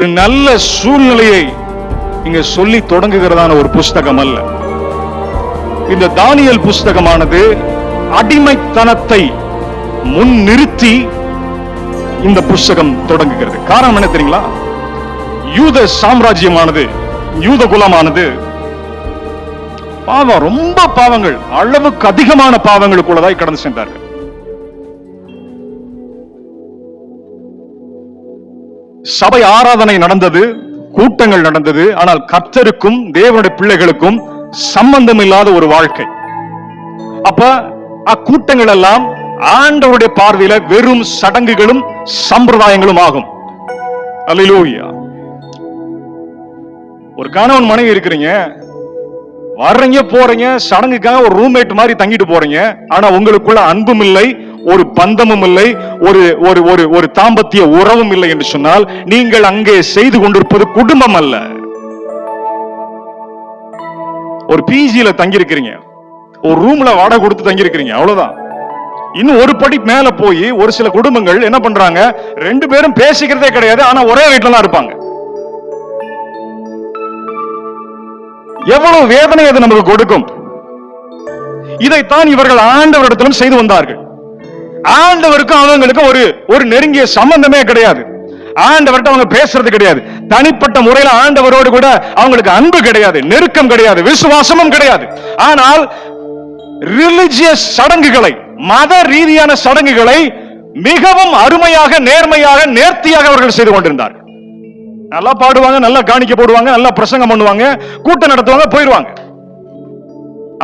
ஒரு நல்ல சூழ்நிலையை இங்க சொல்லி தொடங்குகிறதான ஒரு புஸ்தகம் அல்ல. இந்த தானியேல் புஸ்தகமானது அடிமைத்தனத்தை முன் நிறுத்தி இந்த புஸ்தகம் தொடங்குகிறது. காரணம் என்ன தெரியுங்களா? யூத சாம்ராஜ்யமானது, யூத குலமானது பாவம், ரொம்ப பாவங்கள், அளவுக்கு அதிகமான பாவங்களுக்குள்ளதாய் கடந்து சென்றார்கள். சபை ஆராதனை நடந்தது, கூட்டங்கள் நடந்தது, ஆனால் கர்த்தருக்கும் தேவனுடைய பிள்ளைகளுக்கும் சம்பந்தம் இல்லாத ஒரு வாழ்க்கை. அப்ப அக்கூட்டங்கள் எல்லாம் ஆண்டவருடைய பார்வையில வெறும் சடங்குகளும் சம்பிரதாயங்களும் ஆகும். அல்லேலூயா. ஒரு கணவன் மனைவி இருக்கிறீங்க, வர்றீங்க போறீங்க, சடங்குக்காக ஒரு ரூம்மேட் மாதிரி தங்கிட்டு போறீங்க, ஆனா உங்களுக்குள்ள அன்பும் இல்லை, ஒரு பந்தமும் இல்லை, ஒரு ஒரு ஒரு ஒரு தாம்பத்திய உறவும் இல்லை என்று சொன்னால் நீங்கள் அங்கே செய்து கொண்டிருப்பது குடும்பம் அல்ல. ஒரு பிஜில தங்கி இருக்கிறீங்க, ஒரு ரூம்ல வாடகை கொடுத்து தங்கி இருக்கிறீங்க, அவ்வளவுதான். இன்னும் ஒரு படி மேல போய் ஒரு சில குடும்பங்கள் என்ன பண்றாங்க, ரெண்டு பேரும் பேசிக்கிறதே கிடையாது, ஆனா ஒரே வீட்டுல தான் இருப்பாங்க. எவ்வளவு வேதனை அது நமக்கு கொடுக்கும். இதைத்தான் இவர்கள் ஆண்டவரிடத்திலும் செய்து வந்தார்கள். ஆண்டவருக்கும் அவங்களுக்கும் ஒரு நெருங்கிய சம்பந்தமே கிடையாது. ஆண்டவர்கிட்ட அவங்க பேசுறது கிடையாது. தனிப்பட்ட முறையில் ஆண்டவரோடு கூட அவங்களுக்கு அன்பு கிடையாது, நெருக்கம் கிடையாது, விசுவாசமும் கிடையாது. ஆனால் ரிலிஜியஸ் சடங்குகளை, மத ரீதியான சடங்குகளை மிகவும் அருமையாக, நேர்மையாக, நேர்த்தியாக அவர்கள் செய்து கொண்டிருந்தார்கள். நல்லா பாடுவாங்க, நல்லா காணிக்க போடுவாங்க, நல்லா பிரசங்கம் பண்ணுவாங்க, கூட்டம் நடத்துவாங்க, போயிடுவாங்க.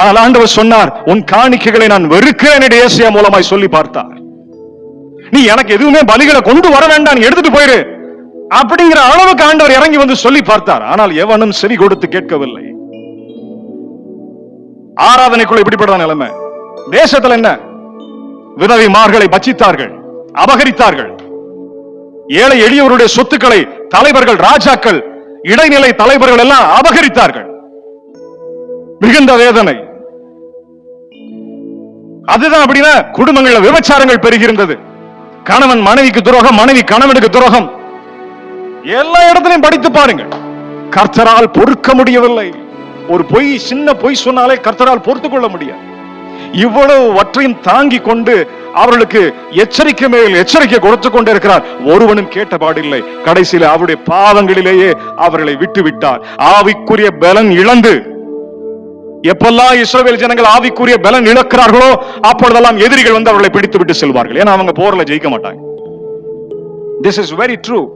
ஆனால் ஆண்டவர் சொன்னார், உன் காணிக்கைகளை நான் வெறுக்கிறேன் என்று ஏசாயா மூலமாய் சொல்லி பார்த்தார். நீ எனக்கு எதுவுமே பலிகளை கொண்டு வர வேண்டாம், நீ எடுத்துட்டு போயிரு அப்படிங்கிற அளவுக்கு ஆண்டவர் இறங்கி வந்து சொல்லி பார்த்தார். ஆனால் எவனும் செவி கொடுத்து கேட்கவில்லை. ஆராதனைக்குள்ள இப்படிப்பட்ட நிலைமை. தேசத்துல என்ன? விதவைமார்களை பட்சித்தார்கள், அபகரித்தார்கள். ஏழை எளியவருடைய சொத்துக்களை தலைவர்கள், ராஜாக்கள், இடைநிலை தலைவர்கள் எல்லாம் அபகரித்தார்கள். மிகுந்த வேதனை. அதுதான் அப்படின்னா குடும்பங்கள்ல விபச்சாரங்கள் பெருகிருந்தது. கணவன் மனைவிக்கு துரோகம், மனைவி கணவனுக்கு துரோகம். எல்லா இடத்திலையும் படித்து பாருங்கள். கர்த்தரால் பொறுக்க முடியவில்லை. ஒரு பொய், சின்ன பொய் சொன்னாலே கர்த்தரால் பொறுத்துக் கொள்ள முடியாது. இவ்வளவு வற்றையும் தாங்கி கொண்டு அவர்களுக்கு எச்சரிக்கை மேல் எச்சரிக்கை கொடுத்து கொண்டே இருக்கிறார். ஒருவனும் கேட்ட பாடில்லை. கடைசியில் அவருடைய பாவங்களிலேயே அவர்களை விட்டு விட்டார். ஆவிக்குரிய பலன் இழந்து, எப்பெல்லாம் இஸ்ரவேல் ஜனங்கள் ஆவிக்குரிய பலன் இழக்கிறார்களோ அப்பொழுதெல்லாம் எதிரிகள் வந்து அவர்களை பிடித்து விட்டு செல்வார்கள். ஏன்னா அவங்க போர்ல ஜெயிக்க மாட்டாங்க. This is very true.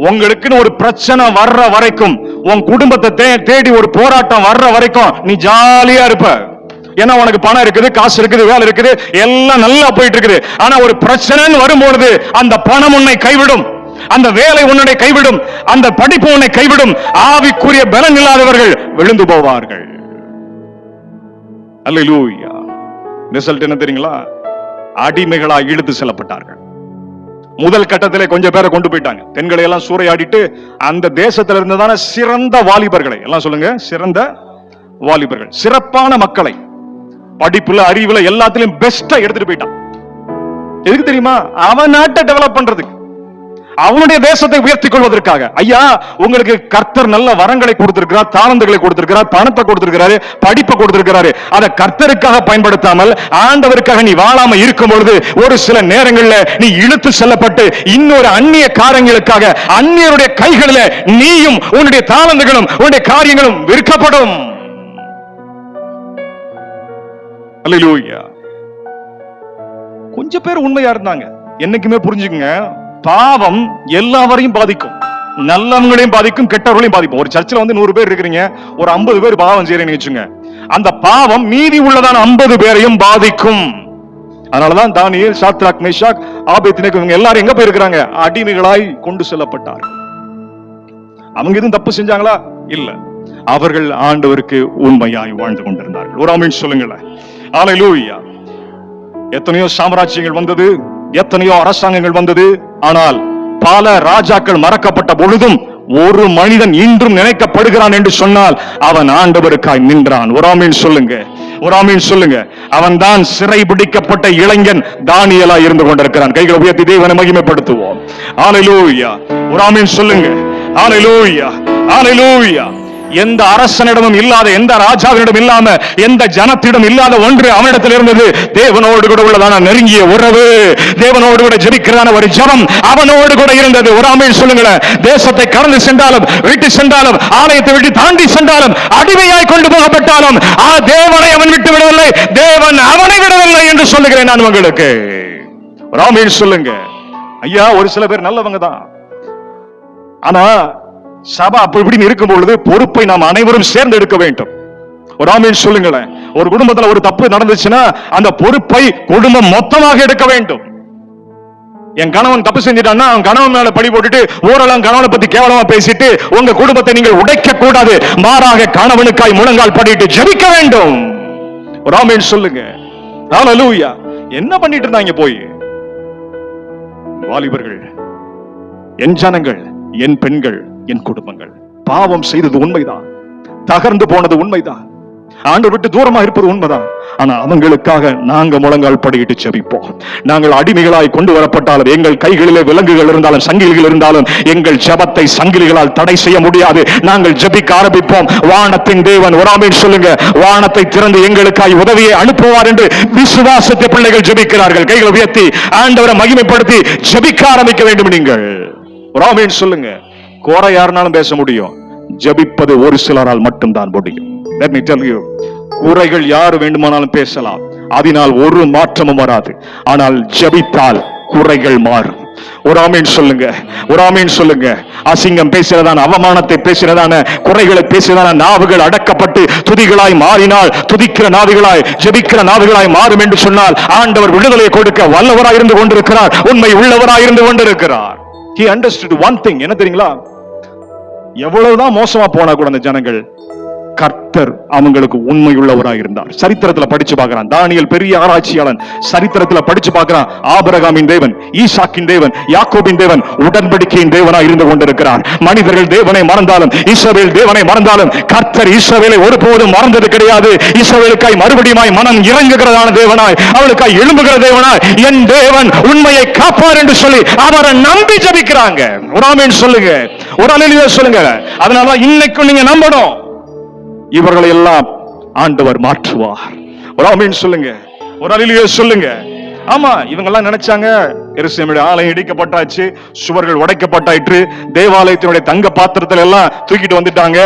உங்களுக்குன்னு ஒரு பிரச்சனை வர்ற வரைக்கும், உன் குடும்பத்தை தேடி ஒரு போராட்டம் வர்ற வரைக்கும் நீ ஜாலியா இருப்ப. ஏன்னா உனக்கு பணம் இருக்குது, காசு இருக்குது, வேலை இருக்குது, எல்லாம் நல்லா போயிட்டு இருக்குது. ஆனா ஒரு பிரச்சனைன்னு வரும்பொழுது அந்த பணம் உன்னை கைவிடும், அந்த வேலை உன்னை கைவிடும், அந்த படிப்பு உன்னை கைவிடும். ஆவிக்குரிய பலன் இல்லாதவர்கள் விழுந்து போவார்கள். அல்லேலூயா. ரிசல்ட் என்ன தெரியுங்களா? அடிமைகளாக இழுத்து செல்லப்பட்டார்கள். முதல் கட்டத்திலே கொஞ்சம் பேரை கொண்டு போயிட்டாங்க. பெண்களை எல்லாம் சூறையாடிட்டு அந்த தேசத்துல இருந்ததான சிறந்த வாலிபர்களை எல்லாம், சொல்லுங்க, சிறந்த வாலிபர்கள், சிறப்பான மக்களை, படிப்புல, அறிவுல, எல்லாத்திலும் பெஸ்டா எடுத்துட்டு போயிட்டான். எதுக்கு தெரியுமா? அவன் நாட்டை டெவலப் பண்றதுக்கு, அவனுடைய தேசத்தை உயர்த்திக் கொள்வதற்காக. ஐயா, உங்களுக்கு கர்த்தர் நல்ல வரங்களை கொடுத்திருக்கிறார், தாளந்துகளை கொடுத்திருக்கிறார், பணத்தை கொடுத்திருக்கிறாரு, படிப்பை கொடுத்திருக்கிறாரு. அதை கர்த்தருக்காக பயன்படுத்தாமல் ஆண்டவருக்காக நீ வாழாம இருக்கும் பொழுது ஒரு சில நேரங்களில் நீ இழுத்து செல்லப்பட்டு இன்னொரு அந்நிய காரியங்களுக்காக அந்நியருடைய கைகளில் நீயும் உன்னுடைய தாளந்துகளும் உன்னுடைய காரியங்களும் விற்கப்படும். அல்லேலூயா. கொஞ்சம் பேர் உண்மையா இருந்தாங்க. என்னைக்குமே புரிஞ்சுக்குங்க, பாவம் எல்லாவரையும் பாதிக்கும். நல்லவங்களையும் பாதிக்கும், கெட்டவர்களையும் பாதிக்கும். ஒரு சர்ச்சில் வந்து 100 பேர் இருக்கிறீங்க, ஒரு 50 பேர் பாவம் செய்யறீங்கன்னு வச்சுங்க, அந்த பாவம் மீதி உள்ளதான 50 பேரையும் பாதிக்கும். அதனாலதான் தானியேல், சாத்ராக், மேஷாக், ஆபேத்நேகோ இவங்க எல்லாரும் எங்க போயிருக்கிறாங்க? அடிமைகளாய் கொண்டு செல்லப்பட்டார். அவங்க எதுவும் தப்பு செஞ்சாங்களா? இல்ல. அவர்கள் ஆண்டவருக்கு உண்மையாய் வாழ்ந்து கொண்டிருந்தார்கள். ஒரு ஆமென் சொல்லுங்களேன். அல்லேலூயா. எத்தனையோ சாம்ராஜ்யங்கள் வந்தது, எத்தனையோ அரசாங்கங்கள் வந்தது, ஆனால் பல ராஜாக்கள் மறக்கப்பட்ட பொழுதும் ஒரு மனிதன் இன்றும் நினைக்கப்படுகிறான் என்று சொன்னால் அவன் ஆண்டவருக்காய் நின்றான். ஒரு ஆமீன் சொல்லுங்க, ஒரு ஆமீன் சொல்லுங்க. அவன் தான் சிறை பிடிக்கப்பட்ட இளைஞன் தானியேலா இருந்து கொண்டிருக்கிறான். கைகளை உயர்த்தி தேவனை மகிமைப்படுத்துவோம். ஹல்லேலூயா. ஒரு ஆமீன் சொல்லுங்க. ஹல்லேலூயா, ஹல்லேலூயா. எந்த அரசனிடமும் இல்லாத, எந்த ராஜாவினிடம் இல்லாம, எந்த ஜனத்திடம் இல்லாத ஒன்று அவனிடத்தில் இருந்தது. தேவனோடு கூட உள்ளதான நெருங்கிய உறவு, தேவனோடு கூட ஜெபிக்கிறதான ஒரு ஜெபம் அவனோடு கூட இருந்தது. ஒரு ஆமென் சொல்லுங்களேன். தேசத்தை கடந்து சென்றாலும், விட்டு சென்றாலும், ஆலயத்தை விட்டு தாண்டி சென்றாலும், அடிமையாய் கொண்டு போகப்பட்டாலும் தேவனை அவன் விட்டு விடவில்லை, தேவன் அவனை விடவில்லை என்று சொல்லுகிறேன் நான் உங்களுக்கு. ஒரு ஆமென் சொல்லுங்க. ஐயா, ஒரு சில பேர் நல்லவங்க தான், ஆனா சபை அப்படி இப்படின்னு இருக்கும் பொழுது பொறுப்பை நாம் அனைவரும் சேர்ந்து எடுக்க வேண்டும். ஒரு ஆமீன் சொல்லுங்களேன். ஒரு குடும்பத்துல ஒரு தப்பு நடந்துச்சுன்னா அந்த பொறுப்பை குடும்பம் மொத்தமாக எடுக்க வேண்டும். என் கணவன் தப்பு செஞ்சிட்டான்னா அவன் கணவன் மேல பழி போட்டுட்டு ஊரெல்லாம் கணவனை பத்தி கேவலமா பேசிட்டு உங்க குடும்பத்தை நீங்கள் உடைக்க கூடாது. மாறாக கணவனுக்காய் முழங்கால் படிட்டு ஜெபிக்க வேண்டும். ஒரு ஆமீன் சொல்லுங்க. ஹல்லேலூயா. என்ன பண்ணிட்டு இருந்தாங்க போய் வாலிபர்கள், என் ஜனங்கள், என் பெண்கள், என் குடும்பங்கள் பாவம் செய்தது உண்மைதான், தகர்ந்து போனது உண்மைதான், ஆண்டவர் விட்டு தூரமா இருப்பது உண்மைதான். ஆனா அவங்களுக்காக நாங்க முழங்கால் படியிட்டு ஜெபிப்போம். நாங்கள் அடிமைகளாய் கொண்டு வரப்பட்டாலும், எங்கள் கைகளிலே விலங்குகள் இருந்தாலும், சங்கிலிகள் இருந்தாலும், எங்கள் ஜெபத்தை சங்கிலிகளால் தடை செய்ய முடியாது. நாங்கள் ஜெபிக்க ஆரம்பிப்போம். வானத்தின் தேவன், ஒரு ஆமென் சொல்லுங்க, வானத்தை திறந்து எங்களுக்காய் உதவியை அனுப்புவார் என்று விசுவாசத்தை பிள்ளைகள் ஜெபிக்கிறார்கள். கைகளை உயர்த்தி ஆண்டவரை மகிமைப்படுத்தி ஜெபிக்க ஆரம்பிக்க வேண்டும். நீங்கள் ஒரு ஆமென் சொல்லுங்க. கோர யாருனாலும் பேச முடியும், ஜெபிப்பது ஒரு சிலரால் மட்டும்தான் முடியும். Let me tell you, குறைகள் யார் வேண்டுமானாலும் பேசலாம், அதனால் ஒரு மாற்றமும் வராது. ஆனால் ஜெபித்தால் குறைகள் மாறும். ஒரு ஆமீன் சொல்லுங்க, ஒரு ஆமீன் சொல்லுங்க. அசிங்கம் பேசுறதான, அவமானத்தை பேசுறதான, குறைகளை பேசுறதான நாவுகள் அடக்கப்பட்டு துதிகளாய் மாறினால், துதிக்கிற நாவுகளாய், ஜெபிக்கிற நாவுகளாய் மாறும் என்று சொன்னால் ஆண்டவர் விடுதலை கொடுக்க வல்லவராய் இருந்து கொண்டிருக்கிறார், உண்மை உள்ளவராய் இருந்து கொண்டிருக்கிறார். He understood one thing. என்ன தெரியுங்களா? எவ்வளவுதான் மோசமா போனா கூட அந்த ஜனங்கள், கர்த்தர் அவங்களுக்கு உண்மையுள்ளவராக இருந்தார். சரித்திரத்துல படிச்சு பார்க்கிறான் தானியேல், பெரிய ஆராய்ச்சியாளன். சரித்திரத்துல படிச்சு பார்க்கிறான், ஆபிரகாமின் தேவன், ஈசாக்கின் தேவன், யாக்கோபின் தேவன், உடன்படிக்கையின் தேவனாய் இருந்து கொண்டிருக்கிறார். மனிதர்கள் தேவனை மறந்தாலும், இஸ்ரவேல் தேவனை மறந்தாலும், கர்த்தர் இஸ்ரவேலை ஒருபோதும் மறந்தது கிடையாது. இஸ்ரவேலுக்காய் மறுபடியும் மனம் இறங்குகிறதான தேவனாய், அவளுக்காய் எழும்புகிற தேவனாய், என் தேவன் உண்மையை காப்பார் என்று சொல்லி அவரை நம்பி ஜெபிக்கிறாங்க. ஒரு ஆமென் சொல்லுங்க, ஒரு அல்லேலூயா சொல்லுங்க. அதனால இன்னைக்கு நீங்க நம்பணும், இவர்களை எல்லாம் ஆண்டவர் மாற்றுவார். ஒரு ஆமென் சொல்லுங்க, ஒரு அல்லேலூயா சொல்லுங்க. ஆமா, இவங்க எல்லாம் நினைச்சாங்க எருசலேமுடைய ஆலயம் இடிக்கப்பட்டாச்சு, சுவர்கள் உடைக்கப்பட்டாயிற்று, தேவாலயத்தினுடைய தங்க பாத்திரத்துல எல்லாம் தூக்கிட்டு வந்துட்டாங்க.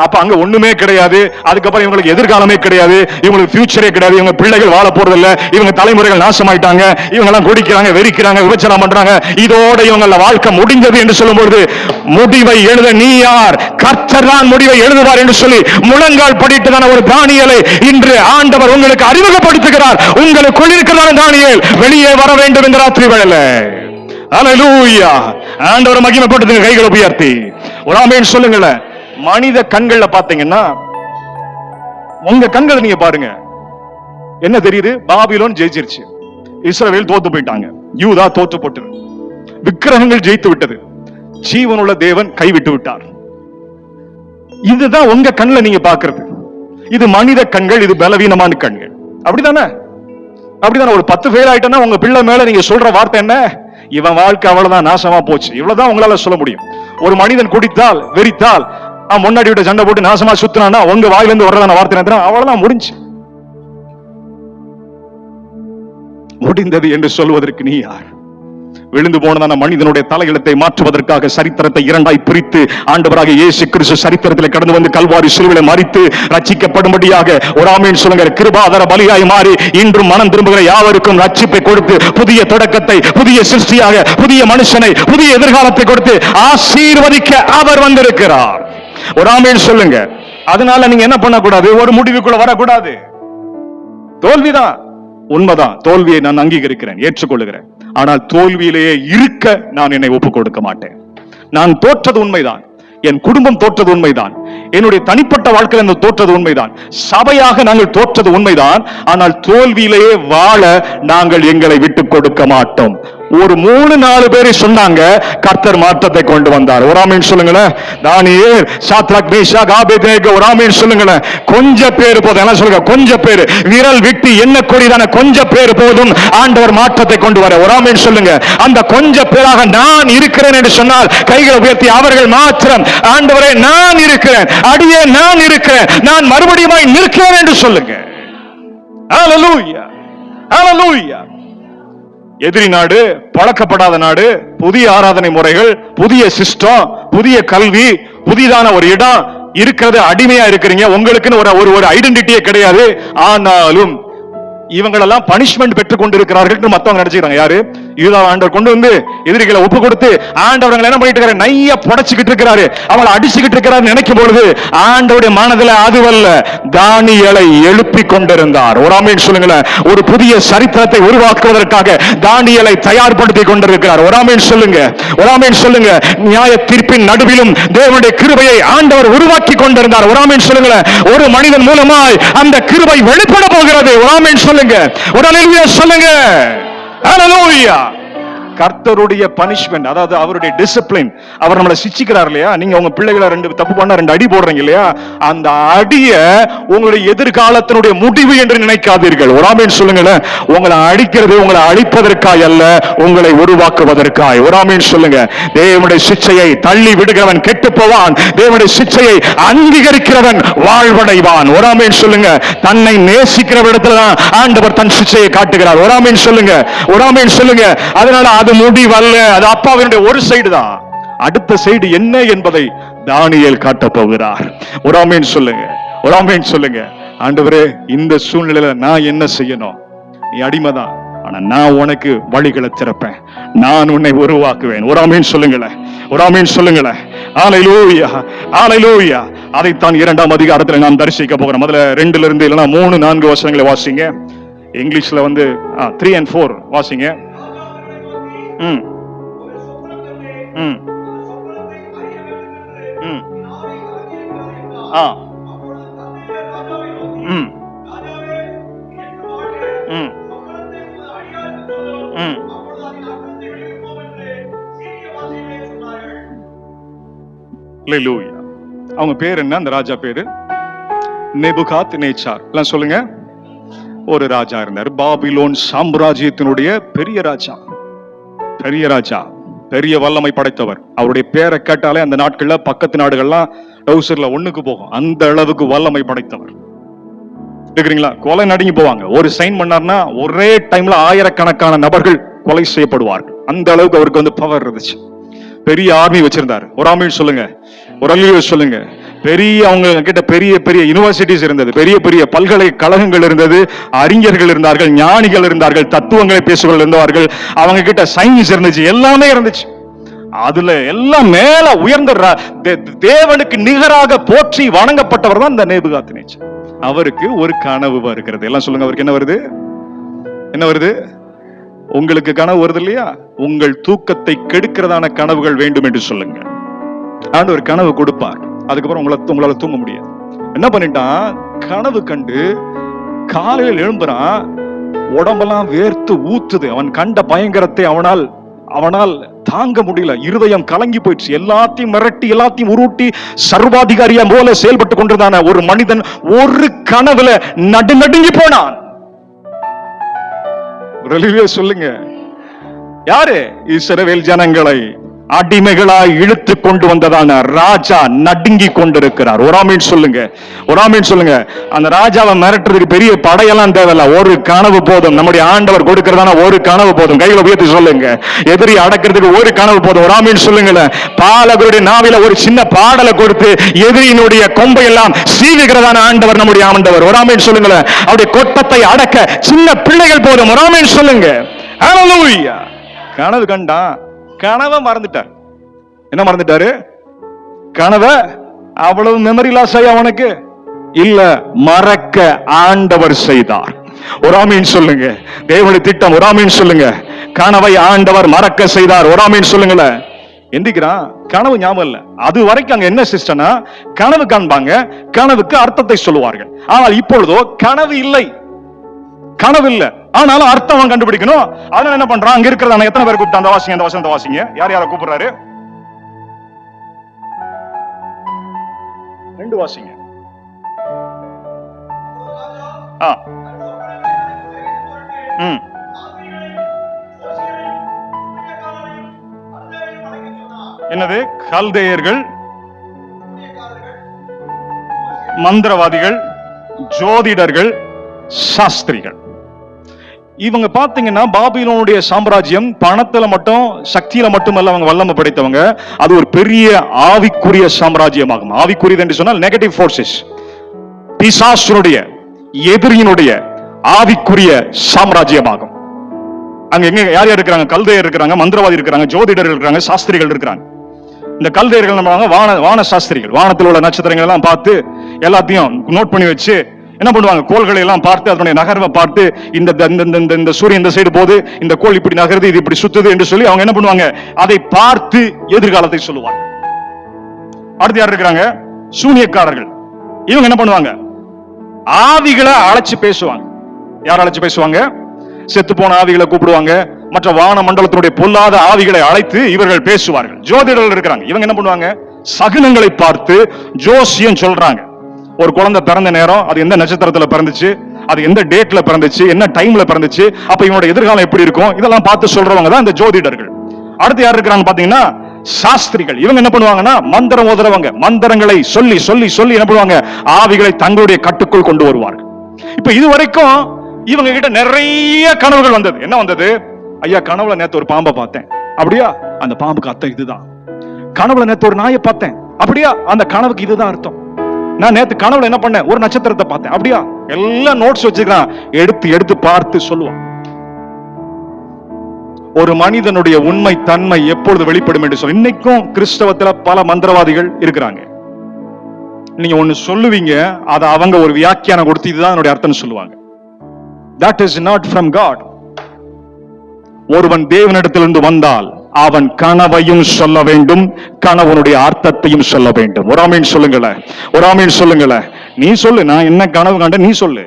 அப்ப அங்க ஒண்ணுமே கிடையாது. அதுக்கப்புறம் இவங்களுக்கு எதிர்காலமே கிடையாது, இவங்களுக்கு ஃபியூச்சரே கிடையாது, இவங்க பிள்ளைகள் வாழ போறது இல்ல, இவங்க தலைமுறைகள் நாசமாயிட்டாங்க, இவங்க எல்லாம் குடிக்கிறாங்க, வெறிக்கிறாங்க, விபச்சாரம் பண்றாங்க, இதோட இவங்கள வாழ்க்கை முடிஞ்சது என்று சொல்லும்போது, முடிவை எழுத நீ யார்? கர்த்தர் தான் முடிவை எழுதுவார் என்று சொல்லி முழங்கால் படிட்டுதான ஒரு தானியேலை இன்று ஆண்டவர் உங்களுக்கு அறிமுகப்படுத்துகிறார். உங்களுக்குள் இருக்கிறதான தானியேல் வெளியே வர வேண்டும் இந்த ராத்திரி வேளையில. ஹல்லேலூயா. ஆண்டவரை மகிமைப்படுத்துங்க, கைகளை உயர்த்தி ஒரு ஆமென் சொல்லுங்களேன். மனித கண்கள்ல பாத்தீங்கன்னா, உங்க கண்களை நீங்க பாருங்க, என்ன தெரியுது? பாபிலோன் ஜெயிச்சிருச்சு, இஸ்ரவேல் தோத்து போயிட்டாங்க, யூதா தோத்து போட்டு, விக்கிரகங்கள் ஜெயித்து விட்டது, ஜீவனுள்ள தேவன் கைவிட்டு விட்டார். இதுதான் உங்க கண்ணுல நீங்க பாக்குறது. இது மனித கண்கள், இது பலவீனமான கண்கள். அப்படிதானே? அப்படிதானே? ஒரு 10 ஃபெயில் ஆயிட்டா உங்க பிள்ளை மேல நீங்க சொல்ற வார்த்தை என்ன? இவன் வாழ்க்கை அவ்வளவுதான், நாசமா போச்சு. இவ்வளவுதான் உங்களால சொல்ல முடியும். ஒரு மனிதன் குடித்தால், வெறித்தால், முன்னாடி விட சண்டை போட்டு நாசமா சுத்தினா உங்க வாயிலிருந்து வர்றதான வார்த்தை என்ன? அவ்வளவுதான், முடிஞ்சு முடிந்தது என்று சொல்வதற்கு நீ யார்? விழுந்து போனதான மனிதனுடைய தலையெழுத்தை மாற்றுவதற்காக சரித்திரத்தை இரண்டாய் பிரித்து ஆண்டவராக இயேசு கிறிஸ்து சரித்திரத்தில் கடந்து வந்து கல்வாரி சிலுவையிலே மரித்து ரட்சிக்கப்படும்படியாக ஒரு ஆமென் சொல்லுங்க, கிருபாதார பலியாய் மாறி இன்றும் மனம் திரும்புகிற யாவருக்கும் ரட்சிப்பை கொடுத்து புதிய தொடக்கத்தை, புதிய சிருஷ்டியாக, புதிய மனுஷனை, புதிய எதிர்காலத்தை கொடுத்து ஆசீர்வதிக்க அவர் வந்திருக்கிறார். ஒரு ஆமென் சொல்லுங்க. அதனால நீங்க என்ன பண்ணக்கூடாது? ஒரு முடிவுக்குள்ள வரக்கூடாது. தோல்விதான் உண்மைதான், தோல்வியை நான் அங்கீகரிக்கிறேன், ஏற்றுக்கொள்கிறேன். ஆனால் தோல்வியிலேயே இருக்க நான் என்னை ஒப்புக் கொடுக்க மாட்டேன். நான் தோற்றது உண்மைதான், என் குடும்பம் தோற்றது உண்மைதான், என்னுடைய தனிப்பட்ட வாழ்க்கையில் தோற்றது உண்மைதான், சபையாக நாங்கள் தோற்றது உண்மைதான். ஆனால் தோல்வியிலேயே வாழ நாங்கள் எங்களை விட்டுக் கொடுக்க மாட்டோம். ஒரு 3-4 பேரை சொன்னாங்க, கர்த்தர் மாற்றத்தை கொண்டு வந்தார். ஒரு ஆமென் சொல்லுங்களேன். தானியேல், சாத்ராக், மேஷாக், ஆபேத்நேகோ, ஒரு ஆமென் சொல்லுங்களேன். கொஞ்ச பேர் போதும். என்ன சொல்லுங்க? கொஞ்ச பேர். விரல் விட்டு எண்ணக்கூடியதான கொஞ்ச பேர் போதும் ஆண்டவர் மாற்றத்தை கொண்டு வர. ஒரு ஆமென் சொல்லுங்க. அந்த கொஞ்ச பேராக நான் இருக்கிறேன் என்று சொன்னால் கைகளை உயர்த்தி அவர்கள் மாத்திரம், ஆண்டவரே நான் இருக்கிறேன், அடியே நான் இருக்கிறேன், நான் மறுபடியும் நிற்கிறேன் என்று சொல்லுங்க. ஹல்லேலூயா, ஹல்லேலூயா. எதிரி நாடு, பழக்கப்படாத நாடு, புதிய ஆராதனை முறைகள், புதிய சிஸ்டம், புதிய கல்வி, புதிதான ஒரு இடம் இருக்கிறது. அடிமையா இருக்கிறீங்க. உங்களுக்குன்னு ஒரு ஐடென்டிட்டியே கிடையாது. ஆனாலும் இவங்களெல்லாம் பனிஷ்மெண்ட் பெற்றுக் கொண்டிருக்கிறார்கள் மத்தவங்க நினைச்சுக்கிறாங்க. யாரு? யூதா ஆண்டவர் கொண்டு வந்து எதிரிகளை ஒப்பு கொடுத்து ஆண்டவர் என்ன பண்ணிட்டு இருக்காரு? நைய புடைச்சுக்கிட்டு இருக்கிறாரு, அவளை அடிச்சுக்கிட்டு இருக்கிறாரு நினைக்கும் பொழுது ஆண்டவருடைய மனதில் அதுவல்ல, தானியேலை எழுப்பி கொண்டிருந்தார். ஒரு ஆமென் சொல்லுங்களேன். ஒரு புதிய சரித்திரத்தை உருவாக்குவதற்காக தானியேலை தயார்படுத்தி கொண்டிருக்கிறார். ஒரு ஆமென் சொல்லுங்க, ஒரு ஆமென் சொல்லுங்க. நியாய தீர்ப்பின் நடுவிலும் தேவனுடைய கிருபையை ஆண்டவர் உருவாக்கி கொண்டிருந்தார். ஒரு ஆமென் சொல்லுங்களேன். ஒரு மனிதன் மூலமாய் அந்த கிருபை வெளிப்பட போகிறது. ஒரு ஆமென் சொல்லுங்க, ஒரு அல்லேலூயா சொல்லுங்க. ஹல்லேலூயா. கர்த்தருடைய பனிஷ்மென்ட், அதாவது அவருடைய டிசிப்ளின், அவர் நம்மளை சிச்சிக்கிறார் இல்லையா? நீங்க உங்க பிள்ளைகளை 2 தப்பு பண்ணா 2 அடி போடுறீங்க இல்லையா? அந்த அடிய உங்களுடைய எதிர்காலத்தினுடைய முடிவு என்று நினைக்காதீர்கள். ஒரு ஆமென் சொல்லுங்களேன். உங்களை அடிக்கிறது உங்களை அழிப்பதற்காய் அல்ல, உங்களை உருவாக்குவதற்காய். ஒரு ஆமென் சொல்லுங்க. தேவனுடைய சிச்சையை தள்ளி விடுகிறவன் கெட்டு போவான், தேவனுடைய சிச்சையை அங்கீகரிக்கிறவன் வாழ்வடைவான். ஒரு ஆமென் சொல்லுங்க. தன்னை நேசிக்கிற இடத்துல தான் ஆண்டவர் தன் சிச்சையை காட்டுகிறார். ஒரு ஆமென் சொல்லுங்க, ஒரு ஆமென் சொல்லுங்க. அதனால அது முடிவல்ல, அது அப்பாவினுடைய ஒரு சைடு தான். அடுத்த சைடு என்ன என்பதை தானியேல் காட்ட போகிறார். ஒரு ஆமென் சொல்லுங்க, ஒரு ஆமென் சொல்லுங்க. ஆண்டவரே, இந்த சூழ்நிலையில நான் என்ன செய்யணும்? நீ அடிமைதான், ஆனா நான் உனக்கு வழிகளை திறப்பேன், நான் உன்னை உருவாக்குவேன். ஒரு ஆமென் சொல்லுங்களேன், ஒரு ஆமென் சொல்லுங்களேன். ஹல்லேலூயா, ஹல்லேலூயா. அதைத்தான் 2ஆம் அதிகாரத்தில் நாம் தரிசிக்க போகிறோம். முதல்ல 2 இருந்து இல்லைன்னா 3-4 வசனங்களை வாசிங்க. இங்கிலீஷ்ல 3 and 4 வாசிங்க. ம் ம் ம் ஆ ம் ம் ம் ஹல்லேலூயா. அவங்க பேர் என்ன? அந்த ராஜா பேரு நேபுகாத் நேச்சார். எல்லாம் சொல்லுங்க. ஒரு ராஜா இருந்தார், பாபிலோன் சாம்ராஜ்யத்தினுடைய பெரிய ராஜா, பெரிய ராஜா, பெரிய வல்லமை படைத்தவர். அவருடைய பேரை கேட்டாலே அந்த நாட்கள்ல பக்கத்து நாடுகள்லாம் டவுசர்ல ஒண்ணுக்கு போகும், அந்த அளவுக்கு வல்லமை படைத்தவர். இருக்கிறீங்களா? கொலை நடுங்கி போவாங்க. ஒரு சைன் பண்ணார்னா ஒரே டைம்ல ஆயிரக்கணக்கான நபர்கள் கொலை செய்யப்படுவார்கள். அந்த அளவுக்கு அவருக்கு பவர் இருந்துச்சு. பெரிய ஆர்மி வச்சிருந்தாரு. ஒரு ஆமென் சொல்லுங்க, ஒரு அல்லேலூயா சொல்லுங்க. பெரிய அவங்க கிட்ட பெரிய பெரிய யூனிவர்சிட்டிஸ் இருந்தது, பெரிய பெரிய பல்கலைக்கழகங்கள் இருந்தது, அறிஞர்கள் இருந்தார்கள், ஞானிகள் இருந்தார்கள், தத்துவங்களை பேசுபவர்கள் இருந்தார்கள், அவங்க கிட்ட சயின்ஸ் இருந்துச்சு, எல்லாமே இருந்துச்சு. அதுல எல்லாம் மேல உயர்ந்த தேவனுக்கு நிகராக போற்றி வணங்கப்பட்டவர் தான் இந்த நேபுகாத்நேச்சார். அவருக்கு ஒரு கனவு வருகிறது. எல்லாம் சொல்லுங்க. அவருக்கு என்ன வருது? என்ன வருது? உங்களுக்கு கனவு வருது இல்லையா? உங்கள் தூக்கத்தை கெடுக்கிறதான கனவுகள் வேண்டும் என்று சொல்லுங்க. ஆண்டவர் கனவு கொடுப்பார். அதுக்கப்புறம் உங்களால தூங்க முடியாது. என்ன பண்ணிட்டான்? கனவு கண்டு காலையில் எழும்புறான், உடம்பெல்லாம் வேர்த்து ஊத்துது. அவன் கண்ட பயங்கரத்தை அவனால் தாங்க முடியல. இருதயம் கலங்கி போயிடுச்சு. எல்லாத்தையும் மிரட்டி, எல்லாத்தையும் உருட்டி சர்வாதிகாரியா போல செயல்பட்டு கொண்டிருந்தான ஒரு மனிதன் ஒரு கனவுல நடுங்கி போனான். சொல்லுங்க. யாரு? இஸ்ரவேல் ஜனங்களை அடிமைகளாய் இழுத்து கொண்டு வந்ததான ராஜா நடுங்கி கொண்டிருக்கிறார். ஒரு ஆமென் சொல்லுங்க, ஒரு ஆமென் சொல்லுங்க. அந்த ராஜாவை மிரட்டுறதுக்கு பெரிய படையெல்லாம் தேவையில்ல, ஒரு கனவு போதும். நம்முடைய ஆண்டவர் கொடுக்கிறதான ஒரு கனவு போதும். கைகளை உயர்த்தி சொல்லுங்க. எதிரி அடக்கிறதுக்கு ஒரு கனவு போதும். ஒரு ஆமென் சொல்லுங்களேன். பாலகருடைய நாவில ஒரு சின்ன பாடலை கொடுத்து எதிரியினுடைய கொம்பை எல்லாம் சீவுகிறதான ஆண்டவர் நம்முடைய ஆண்டவர். ஒரு ஆமென் சொல்லுங்களேன். அவருடைய கொட்டத்தை அடக்க சின்ன பிள்ளைகள் போதும். ஒரு ஆமென் சொல்லுங்க. ஹல்லேலூயா. கனவு கண்டான், கனவை மறந்துட்டார். என்ன மறந்துட்டாரு? கனவை. அவ்வளவு மெமரி லாஸ் ஆகி அவனுக்கு இல்ல, மறக்க ஆண்டவர் செய்தார். ஒரு ஆமீன் சொல்லுங்க. தேவனுடைய திட்டம். ஒரு ஆமீன் சொல்லுங்க. கனவை ஆண்டவர் மறக்க செய்தார். ஒரு ஆமீன் சொல்லுங்களேன். எந்திக்கிறான், கனவு ஞாபகம் இல்ல. அது வரைக்கும் அங்க என்ன சிஸ்டம்னா, கனவு காண்பாங்க, கனவுக்கு அர்த்தத்தை சொல்லுவார்கள். ஆனால் இப்பொழுதோ கனவு இல்லை. கனவு இல்ல, ஆனாலும் அர்த்தம் அவன் கண்டுபிடிக்கணும். அதனால என்ன பண்றான், அங்க இருக்கிறத எத்தனை பேர் கூப்பிட்டு அந்த வாசிங்க, அந்த வசனத்தை வாசிங்க. யார் யாரை கூப்பிடுறாரு? 2 வாசிங்க. என்னது? கல்தேயர்கள், மந்திரவாதிகள், ஜோதிடர்கள், சாஸ்திரிகள். இவங்க பாத்தீங்கன்னா பாபிலோனுடைய சாம்ராஜ்யம் பணத்துல மட்டும் சக்தியில மட்டுமல்ல அவங்க வல்லமை படைத்தவங்க. அது ஒரு பெரிய ஆவிக்குரிய சாம்ராஜ்யமாகும். ஆவிக்குரியது என்று சொன்னால் நெகட்டிவ் ஃபோர்சஸ், பிசாசுடைய எதிரியினுடைய ஆவிக்குரிய சாம்ராஜ்யமாகும். அங்க எங்க யார் யார் இருக்கிறாங்க? கல்தேயர் இருக்கிறாங்க, மந்திரவாதி இருக்கிறாங்க, ஜோதிடர்கள் இருக்கிறாங்க, சாஸ்திரிகள் இருக்கிறாங்க. இந்த கல்தேயர்கள் நம்ம வான சாஸ்திரிகள், வானத்தில் உள்ள நட்சத்திரங்கள் எல்லாம் பார்த்து எல்லாத்தையும் நோட் பண்ணி வச்சு என்ன பண்ணுவாங்க, கோள்களை எல்லாம் பார்த்து அதனுடைய நகர்வை பார்த்து இந்த சூரியன் இந்த சைடு போகுது, இந்த கோள் இப்படி நகருது, இது இப்படி சுத்துது என்று சொல்லி அவங்க என்ன பண்ணுவாங்க, அதை பார்த்து எதிர்காலத்தை சொல்லுவாங்க. அடுத்து யார் இருக்கிறாங்க? சூனியக்காரர்கள். இவங்க என்ன பண்ணுவாங்க, ஆவிகளை அழைச்சு பேசுவாங்க. யார் அழைச்சு பேசுவாங்க? செத்து போன ஆவிகளை கூப்பிடுவாங்க, மற்ற வான மண்டலத்தினுடைய பொல்லாத ஆவிகளை அழைத்து இவர்கள் பேசுவார்கள். ஜோதிடர்கள் இருக்கிறாங்க. இவங்க என்ன பண்ணுவாங்க, சகுனங்களை பார்த்து ஜோசியம் சொல்றாங்க. ஒரு குழந்தை பிறந்த நேரம், அது எந்த நட்சத்திரத்துல பிறந்துச்சு, அது எந்த டேட்ல பிறந்துச்சு, என்ன டைம்ல பிறந்துச்சு, அப்ப இவனோட எதிர்காலம் எப்படி இருக்கும், இதெல்லாம் பார்த்து சொல்றவங்க தான் இந்த ஜோதிடர்கள். அடுத்து யார் இருக்கிறாங்க பாத்தீங்கன்னா சாஸ்திரிகள். இவங்க என்ன பண்ணுவாங்கன்னா மந்திரம் ஓதுறவங்க. மந்திரங்களை சொல்லி சொல்லி சொல்லி என்ன பண்ணுவாங்க, ஆவிகளை தங்களுடைய கட்டுக்குள் கொண்டு வருவார்கள். இப்ப இதுவரைக்கும் இவங்க கிட்ட நிறைய கனவுகள் வந்தது. என்ன வந்தது? ஐயா, கனவுல நேத்து ஒரு பாம்பை பார்த்தேன். அப்படியா? அந்த பாம்புக்கு அர்த்தம் இதுதான். கனவுல நேத்து ஒரு நாயை பார்த்தேன். அப்படியா? அந்த கனவுக்கு இதுதான் அர்த்தம். நான் நேத்து கனவுல என்ன பண்ணேன், ஒரு நட்சத்திரத்தை பார்த்தேன். அப்படியா? எல்லாம் நோட்ஸ் வச்சுக்கிறான், எடுத்து எடுத்து பார்த்து சொல்லுவான். ஒரு மனிதனுடைய உண்மை தன்மை எப்பொழுது வெளிப்படும் என்று சொல்லி இன்னைக்கும் கிறிஸ்தவத்துல பல மந்திரவாதிகள் இருக்கிறாங்க. நீங்க ஒண்ணு சொல்லுவீங்க, அதை அவங்க ஒரு வியாக்கியானம் கொடுத்து இதுதான் என்னுடைய அர்த்தம் சொல்லுவாங்க. That is not from God. ஒருவன் தேவனிடத்திலிருந்து வந்தால் அவன் கனவையும் சொல்ல வேண்டும், கனவனுடைய அர்த்தத்தையும் சொல்ல வேண்டும். ஒரு ஆமீன் சொல்லுங்களேன், ஒரு ஆமீன் சொல்லுங்களேன். நீ சொல்லு, நான் என்ன கனவு கண்ட நீ சொல்லு,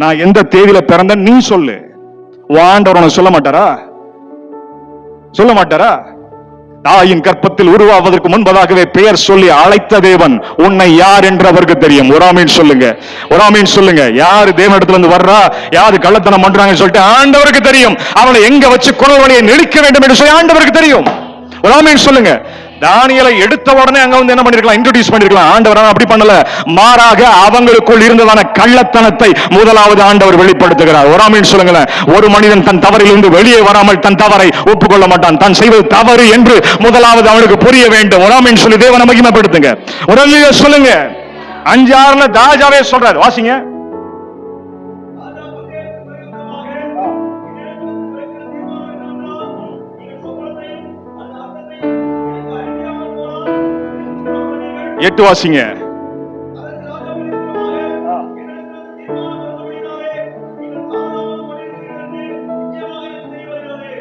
நான் எந்த தேதியில பிறந்த நீ சொல்லு. ஆண்டவர் உனக்கு சொல்ல மாட்டாரா? சொல்ல மாட்டாரா? தாயின் கற்பத்தில் உருவாவதற்கு முன்பதாகவே பெயர் சொல்லி அழைத்த தேவன் உன்னை யார் என்று அவருக்கு தெரியும். ஒரு ஆமீன் சொல்லுங்க, ஒரு ஆமீன் சொல்லுங்க. யாரு தேவனிடத்துல இருந்து வர்றா, யாரு கள்ளத்தனம் பண்றாங்கன்னு சொல்லிட்டு ஆண்டவருக்கு தெரியும். அவனை எங்க வச்சு குரல் வழியை நெளிக்க வேண்டும் என்று சொல்லி ஆண்டவருக்கு தெரியும். ஒரு ஆமீன் சொல்லுங்க. தானியேலை எடுத்த உடனே அங்க வந்து என்ன பண்ணிருக்கலாம், இன்ட்ரோடியூஸ் பண்ணிருக்கலாம். ஆண்டவர் அப்படி பண்ணல, மாறாக அவங்களுக்குள் இருந்ததான கள்ளத்தனத்தை முதலாவது ஆண்டவர் வெளிப்படுத்துகிறார். ஒரு ஆமீன் சொல்லுங்களேன். ஒரு மனிதன் தன் தவறிலிருந்து வெளியே வராமல் தன் தவறை ஒப்புக்கொள்ள மாட்டான். தான் செய்வது தவறு என்று முதலாவது அவனுக்கு புரிய வேண்டும். ஒரு ஆமீன் சொல்லி தேவனை மகிமைப்படுத்துங்க. ஒரு அல்லேலூயா சொல்லுங்க. 5:6 தாஜாவே சொல்றாரு, வாசிங்க. எட்டு வாசிங்க.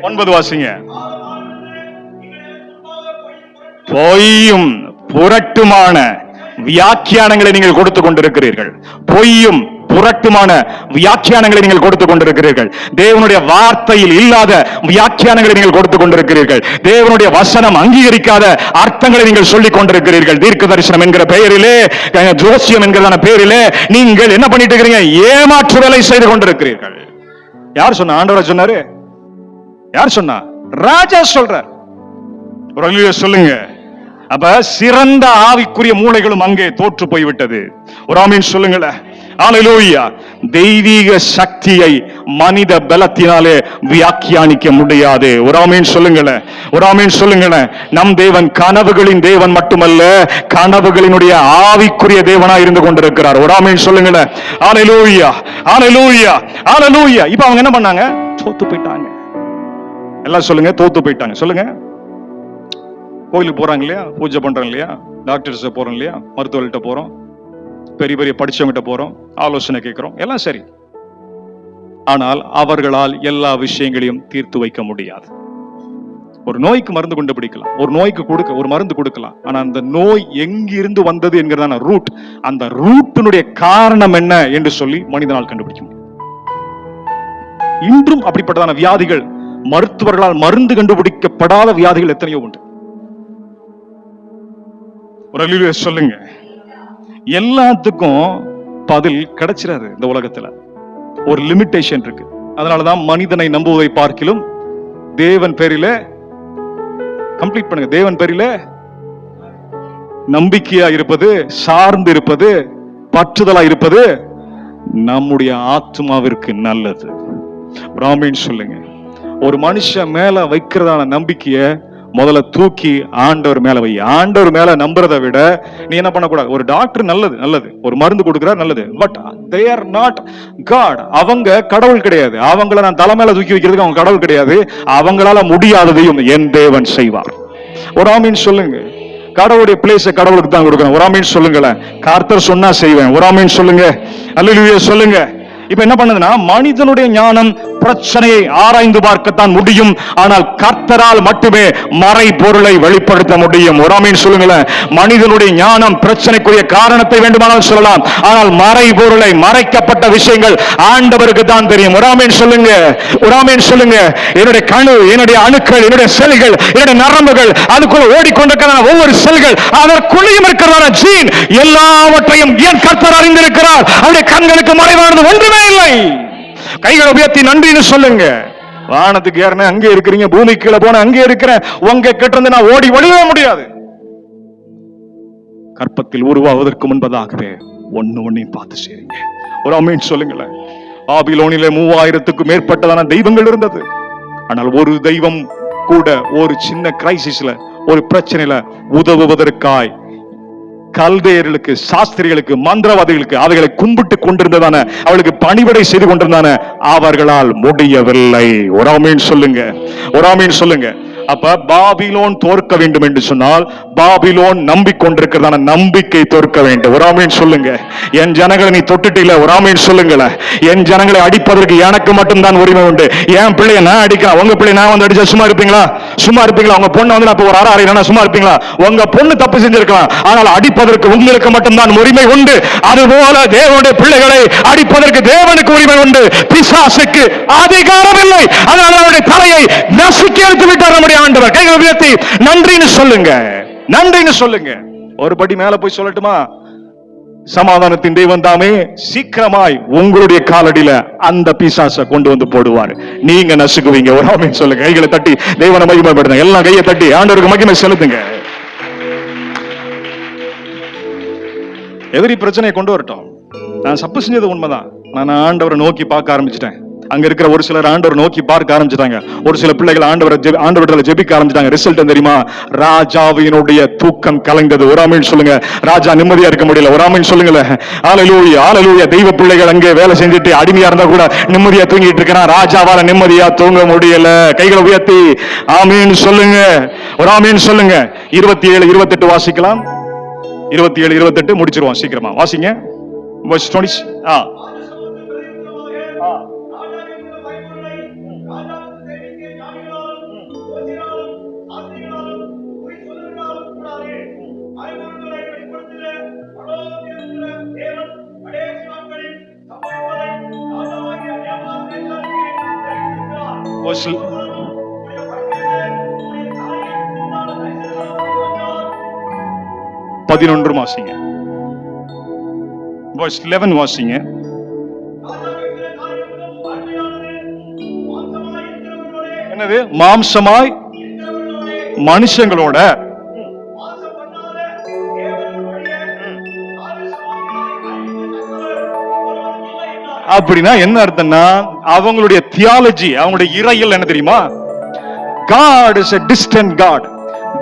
ஒன்பது வாசிங்க. பொய்யும் புரட்டுமான வியாக்கியானங்களை நீங்கள் கொடுத்துக் கொண்டிருக்கிறீர்கள். பொய்யும் புரட்டுமான வியாக்கியானங்களை நீங்கள் கொடுத்துக் கொண்டிருக்கிறீர்கள். தேவனுடைய வார்த்தையில் இல்லாத வியாக்கியானங்களை நீங்கள் கொடுத்துக் கொண்டிருக்கிறீர்கள். தேவனுடைய வசனம் அங்கீகரிக்காத அர்த்தங்களை நீங்கள் சொல்லிக் கொண்டிருக்கிறீர்கள். தீர்க்க தரிசனம் என்கிற பெயரிலே, ஜோசியம் என்கிறதான பெயரிலே நீங்கள் என்ன பண்ணிட்டு இருக்கிறீங்க, ஏமாற்று வேலை செய்து கொண்டிருக்கிறீர்கள். யார் சொன்ன? ஆண்டவர் சொன்னாரு. யார் சொன்னா? ராஜா சொல்றார். சொல்லுங்க. அப்ப சிறந்த ஆவிக்குரிய மூளைகளும் அங்கே தோற்று போய்விட்டது. ஒரு ஆமீன் சொல்லுங்களேன். அல்லேலூயா. தெய்வீக சக்தியை மனித பலத்தினாலே வியாக்கியானிக்க முடியாது. ஒரு ஆமீன் சொல்லுங்களேன், ஒரு ஆமீன் சொல்லுங்களேன். நம் தேவன் கனவுகளின் தேவன் மட்டுமல்ல, கனவுகளினுடைய ஆவிக்குரிய தேவனாய் இருந்து கொண்டிருக்கிறார். ஒரு ஆமீன் சொல்லுங்களேன். அல்லேலூயா, அல்லேலூயா, அல்லேலூயா. இப்ப அவங்க என்ன பண்ணாங்க? தோத்து போயிட்டாங்க. எல்லாம் சொல்லுங்க, தோத்து போயிட்டாங்க. சொல்லுங்க. கோயிலுக்கு போறாங்க இல்லையா, பூஜை பண்றாங்க இல்லையா, டாக்டர்ஸ் போறோம் இல்லையா, மருத்துவர்கிட்ட போறோம், பெரிய பெரிய படிச்சவங்கிட்ட போறோம், ஆலோசனை கேட்கிறோம், எல்லாம் சரி. ஆனால் அவர்களால் எல்லா விஷயங்களையும் தீர்த்து வைக்க முடியாது. ஒரு நோய்க்கு மருந்து கண்டுபிடிக்கலாம், ஒரு நோய்க்கு கொடுக்க ஒரு மருந்து கொடுக்கலாம். ஆனா அந்த நோய் எங்கிருந்து வந்தது என்கிறதான ரூட், அந்த ரூட்டினுடைய காரணம் என்ன என்று சொல்லி மனிதனால் கண்டுபிடிக்க முடியும். இன்றும் அப்படிப்பட்டதான வியாதிகள், மருத்துவர்களால் மருந்து கண்டுபிடிக்கப்படாத வியாதிகள் எத்தனையோ உண்டு. ஒரு அல்லேலூயா சொல்லுங்க. எல்லாத்துக்கும் பதில் கிடைச்சிடாது இந்த உலகத்துல. ஒரு லிமிட்டேஷன் இருக்கு. அதனாலதான் மனிதனை நம்புவதை பார்க்கிலும் தேவன் பேரிலே கம்ப்ளீட் பண்ணுங்க. தேவன் பேரிலே நம்பிக்கையா இருப்பது, சார்ந்து இருப்பது, பற்றுதலா இருப்பது நம்முடைய ஆத்மாவிற்கு நல்லது. ஆமென் சொல்லுங்க. ஒரு மனுஷன் மேல வைக்கிறதான நம்பிக்கைய முதல்ல தூக்கி ஆண்டவர் மேல வை. ஆண்டவர் மேல நம்புறதை விட நீ என்ன பண்ணக்கூடாது. ஒரு டாக்டர் நல்லது நல்லது, ஒரு மருந்து கொடுக்கிறார் நல்லது, but they are not God. அவங்க கடவுள் கிடையாது. அவங்கள நான் தலை மேல தூக்கி வைக்கிறதுக்கு அவங்க கடவுள் கிடையாது. அவங்களால முடியாததையும் என் தேவன் செய்வார். ஒரு ஆமீன் சொல்லுங்க. கடவுளுடைய பிளேஸ கடவுளுக்கு தான் கொடுக்கணும். ஒரு ஆமீன் சொல்லுங்களேன். கர்த்தர் சொன்னா செய்வேன். ஒரு ஆமீன் சொல்லுங்க. அல்லேலூயா சொல்லுங்க. இப்ப என்ன பண்ணுதுன்னா, மனிதனுடைய ஞானம் பிரச்சனையை ஆராய்ந்து பார்க்கத்தான் முடியும். ஆனால் கர்த்தரால் மட்டுமே மறை பொருளை வெளிப்படுத்த முடியும். ஒரு ஆமீன் சொல்லுங்களேன். மனிதனுடைய ஞானம் பிரச்சனைக்குரிய காரணத்தை வேண்டுமானால் சொல்லலாம். ஆனால் மறை பொருளை, மறைக்கப்பட்ட விஷயங்கள் ஆண்டவருக்கு தான் தெரியும். ஒரு ஆமீன் சொல்லுங்க. ஒரு ஆமீன் சொல்லுங்க. என்னுடைய கணு, என்னுடைய அணுக்கள், என்னுடைய செல்கள், என்னுடைய நரம்புகள், அதுக்குள்ள ஓடிக்கொண்டிருக்கிற ஒவ்வொரு செல்கள், அதற்குள்ளேயும் இருக்கிறதான ஜீன், எல்லாவற்றையும் என் கர்த்தர் அறிந்திருக்கிறார். அவருடைய கண்களுக்கு மறைவானது ஒன்றுமே இல்லை. கைகளை உயர்த்தி நன்றின்னு சொல்லுங்க. வானத்துக்கு ஏறின அங்கே இருக்கிறீங்க, பூமி கீழே போன அங்கே இருக்கிறேன். உங்க கிட்ட இருந்து நான் ஓடி ஒளியவே முடியாது. கற்பத்தில் உருவாவதற்கு முன்பதாகவே ஒன்னையும் பார்த்து செய்றீங்க. ஒரு ஆமென் சொல்லுங்களேன். பாபிலோனிலே 3000க்கும் மேற்பட்டதான தெய்வங்கள் இருந்தது. ஆனால் ஒரு தெய்வம் கூட ஒரு சின்ன கிரைசிஸ்ல, ஒரு பிரச்சனையில உதவுவதற்காய் கல்தேயர்களுக்கு, சாஸ்திரிகளுக்கு, மந்திரவாதிகளுக்கு அவைகளை கும்பிட்டு கொண்டிருந்ததான, அவளுக்கு பணிவிடை செய்து கொண்டிருந்தான, அவர்களால் முடியவில்லை. ஒரு ஆமென் சொல்லுங்க. ஒரு ஆமென் சொல்லுங்க. அப்ப பாபிலோன் தோற்க வேண்டும் என்று சொன்னால் பாபிலோன் நம்பிக்கொண்டிருக்கிறதான நம்பிக்கை தோற்க வேண்டும். ஒரு ஆமென் சொல்லுங்க. என் ஜனங்களை நீ தொட்டுட்டில, ஒரு ஆமென் சொல்லுங்களேன். என் ஜனங்களை அடிப்பதற்கு எனக்கு மட்டும்தான் உரிமை உண்டு. என் பிள்ளைய நான் அடிக்கலாம், உங்க பிள்ளை நான் வந்து அடிச்சா சும்மா இருப்பீங்களா? சும்மா இருப்பீங்களா? உங்க பொண்ணு வந்து நான் ஒரு அரை சும்மா இருப்பீங்களா? உங்க பொண்ணு தப்பு செஞ்சிருக்கலாம், ஆனால் அடிப்பதற்கு உங்களுக்கு மட்டும்தான் உரிமை உண்டு. அதுபோல தேவனுடைய பிள்ளைகளை அடிப்பதற்கு தேவனுக்கு உரிமை உண்டு. பிசாசுக்கு அதிகாரம் இல்லை. அதனால அவருடைய தலையை நசுக்கி எடுத்து விட்டார் நம்முடைய ஆண்டவர். கைகளை உயர்த்தி நன்றின்னு சொல்லுங்க. நன்றின்னு சொல்லுங்க. ஒரு படி மேல போய் சொல்லட்டுமா? சமாதானத்தின் தெய்வம் தாமே சீக்கிரமாய் உங்களுடைய காலடியில அந்த பிசாசை கொண்டு வந்து போடுவார். நீங்க நசுக்குவீங்க. ஒரு ஆமென் சொல்லுங்க. கைகளை தட்டி தேவனை மகிமைப்படுத்துங்க. எல்லாம் கையை தட்டி ஆண்டவருக்கு மகிமை செலுத்துங்க. எதிரி பிரச்சனையை கொண்டு வரட்டும். நான் தப்பு செஞ்சது உண்மைதான். நான் ஆண்டவரை நோக்கி பார்க்க ஆரம்பிச்சிட்டேன். அங்க இருக்கிற ஒரு சிலர் ஆண்டவர் நோக்கி பார்க்க ஆரம்பிச்சிட்டாங்க. ஒரு சில பிள்ளைகள் ஆண்டவரை ஜெபிக்க ஆரம்பிச்சிட்டாங்க. ரிசல்ட் தெரியுமா? ராஜாவினுடைய தூக்கம் கலைந்தது. ஒரு ஆமென் சொல்லுங்க. ராஜா நிம்மதியா இருக்க முடியல. ஒரு ஆமென் சொல்லுங்க. ஹல்லேலூயா, ஹல்லேலூயா. தெய்வ பிள்ளைகள் அங்கே வேலை செஞ்சுட்டு அடிமையா இருந்தா கூட நிம்மதியா தூங்கிட்டு இருக்கிறான். ராஜாவால நிம்மதியா தூங்க முடியல. கைகளை உயர்த்தி ஆமென் சொல்லுங்க. ஒரு ஆமென் சொல்லுங்க. 27, 28 வாசிக்கலாம். 27, 28 முடிச்சிருவோம் சீக்கிரமா. வாசிங்க. verse 20. பதினொன்று வாசிங்க. verse 11 வாசிங்க. என்னது? மாம்சமாய் மனுஷங்களோட அப்படின்னா என்ன அர்த்தம்னா, அவங்களுடைய தியாலஜி, அவங்களுடைய இறையில் என்ன தெரியுமா? God is a distant God.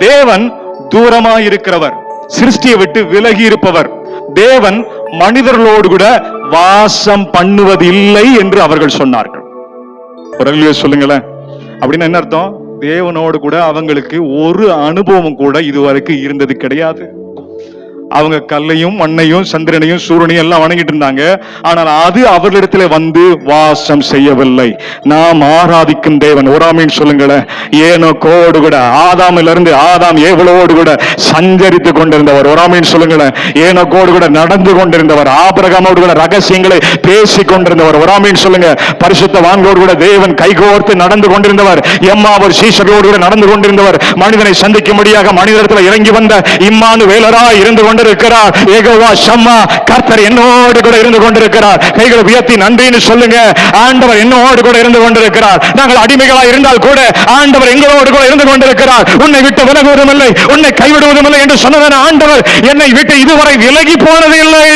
தேவன் தூரமாய் இருக்கிறவர், சிருஷ்டியை விட்டு விலகி இருப்பவர். தேவன் மனிதர்களோடு கூட வாசம் பண்ணுவதில்லை என்று அவர்கள் சொன்னார்கள். ஒரு சொல்லுங்களேன். அப்படின்னா என்ன அர்த்தம்? தேவனோடு கூட அவங்களுக்கு ஒரு அனுபவம் கூட இதுவரைக்கும் இருந்தது கிடையாது. அவங்க கல்லையும் மண்ணையும் சந்திரனையும் சூரியனையும் எல்லாம் வணங்கிட்டு இருந்தாங்க. ஆனால் அது அவர்களிடத்துல வந்து வாசம் செய்யவில்லை. நாம் ஆராதிக்கும் தேவன். ஒரு ஆமீன் சொல்லுங்களேன். ஏனோக்கோடு கூட ஆதாமிலிருந்து ஆதாம் ஏவலோடு கூட சஞ்சரித்து கொண்டிருந்தவர். ஒரு ஆமீன் சொல்லுங்களேன். ஏனோக்கோடு கூட நடந்து கொண்டிருந்தவர். ஆபிரகாமோடு கூட ரகசியங்களை பேசி கொண்டிருந்தவர். ஒரு ஆமீன் சொல்லுங்க. பரிசுத்தவான்களோடு கூட தேவன் கைகோர்த்து நடந்து கொண்டிருந்தவர். எம்மாவூர் சீஷர்களோடு கூட நடந்து கொண்டிருந்தவர். மனிதனை சந்திக்கும்படியாக மனிதத்தில் இறங்கி வந்த இம்மானுவேலராய் இருந்து கொண்டிருக்கிறார். யெகோவா ஷம்மா, கர்த்தர் என்னோடு கூட இருந்து கொண்டிருக்கிறார். கைகளை உயர்த்தி நன்றின்னு சொல்லுங்க. ஆண்டவர் என்னோடு கூட இருந்து கொண்டிருக்கிறார். நாங்கள் அடிமைகளாய் இருந்தால் கூட ஆண்டவர் எங்களோடு கூட இருந்து கொண்டிருக்கிறார். உன்னை விட்டு விலகுவதும் இல்லை, உன்னை கைவிடுவதும் இல்லை என்று சொன்னதான ஆண்டவர் என்னை விட்டு இதுவரை விலகி போனது இல்லை.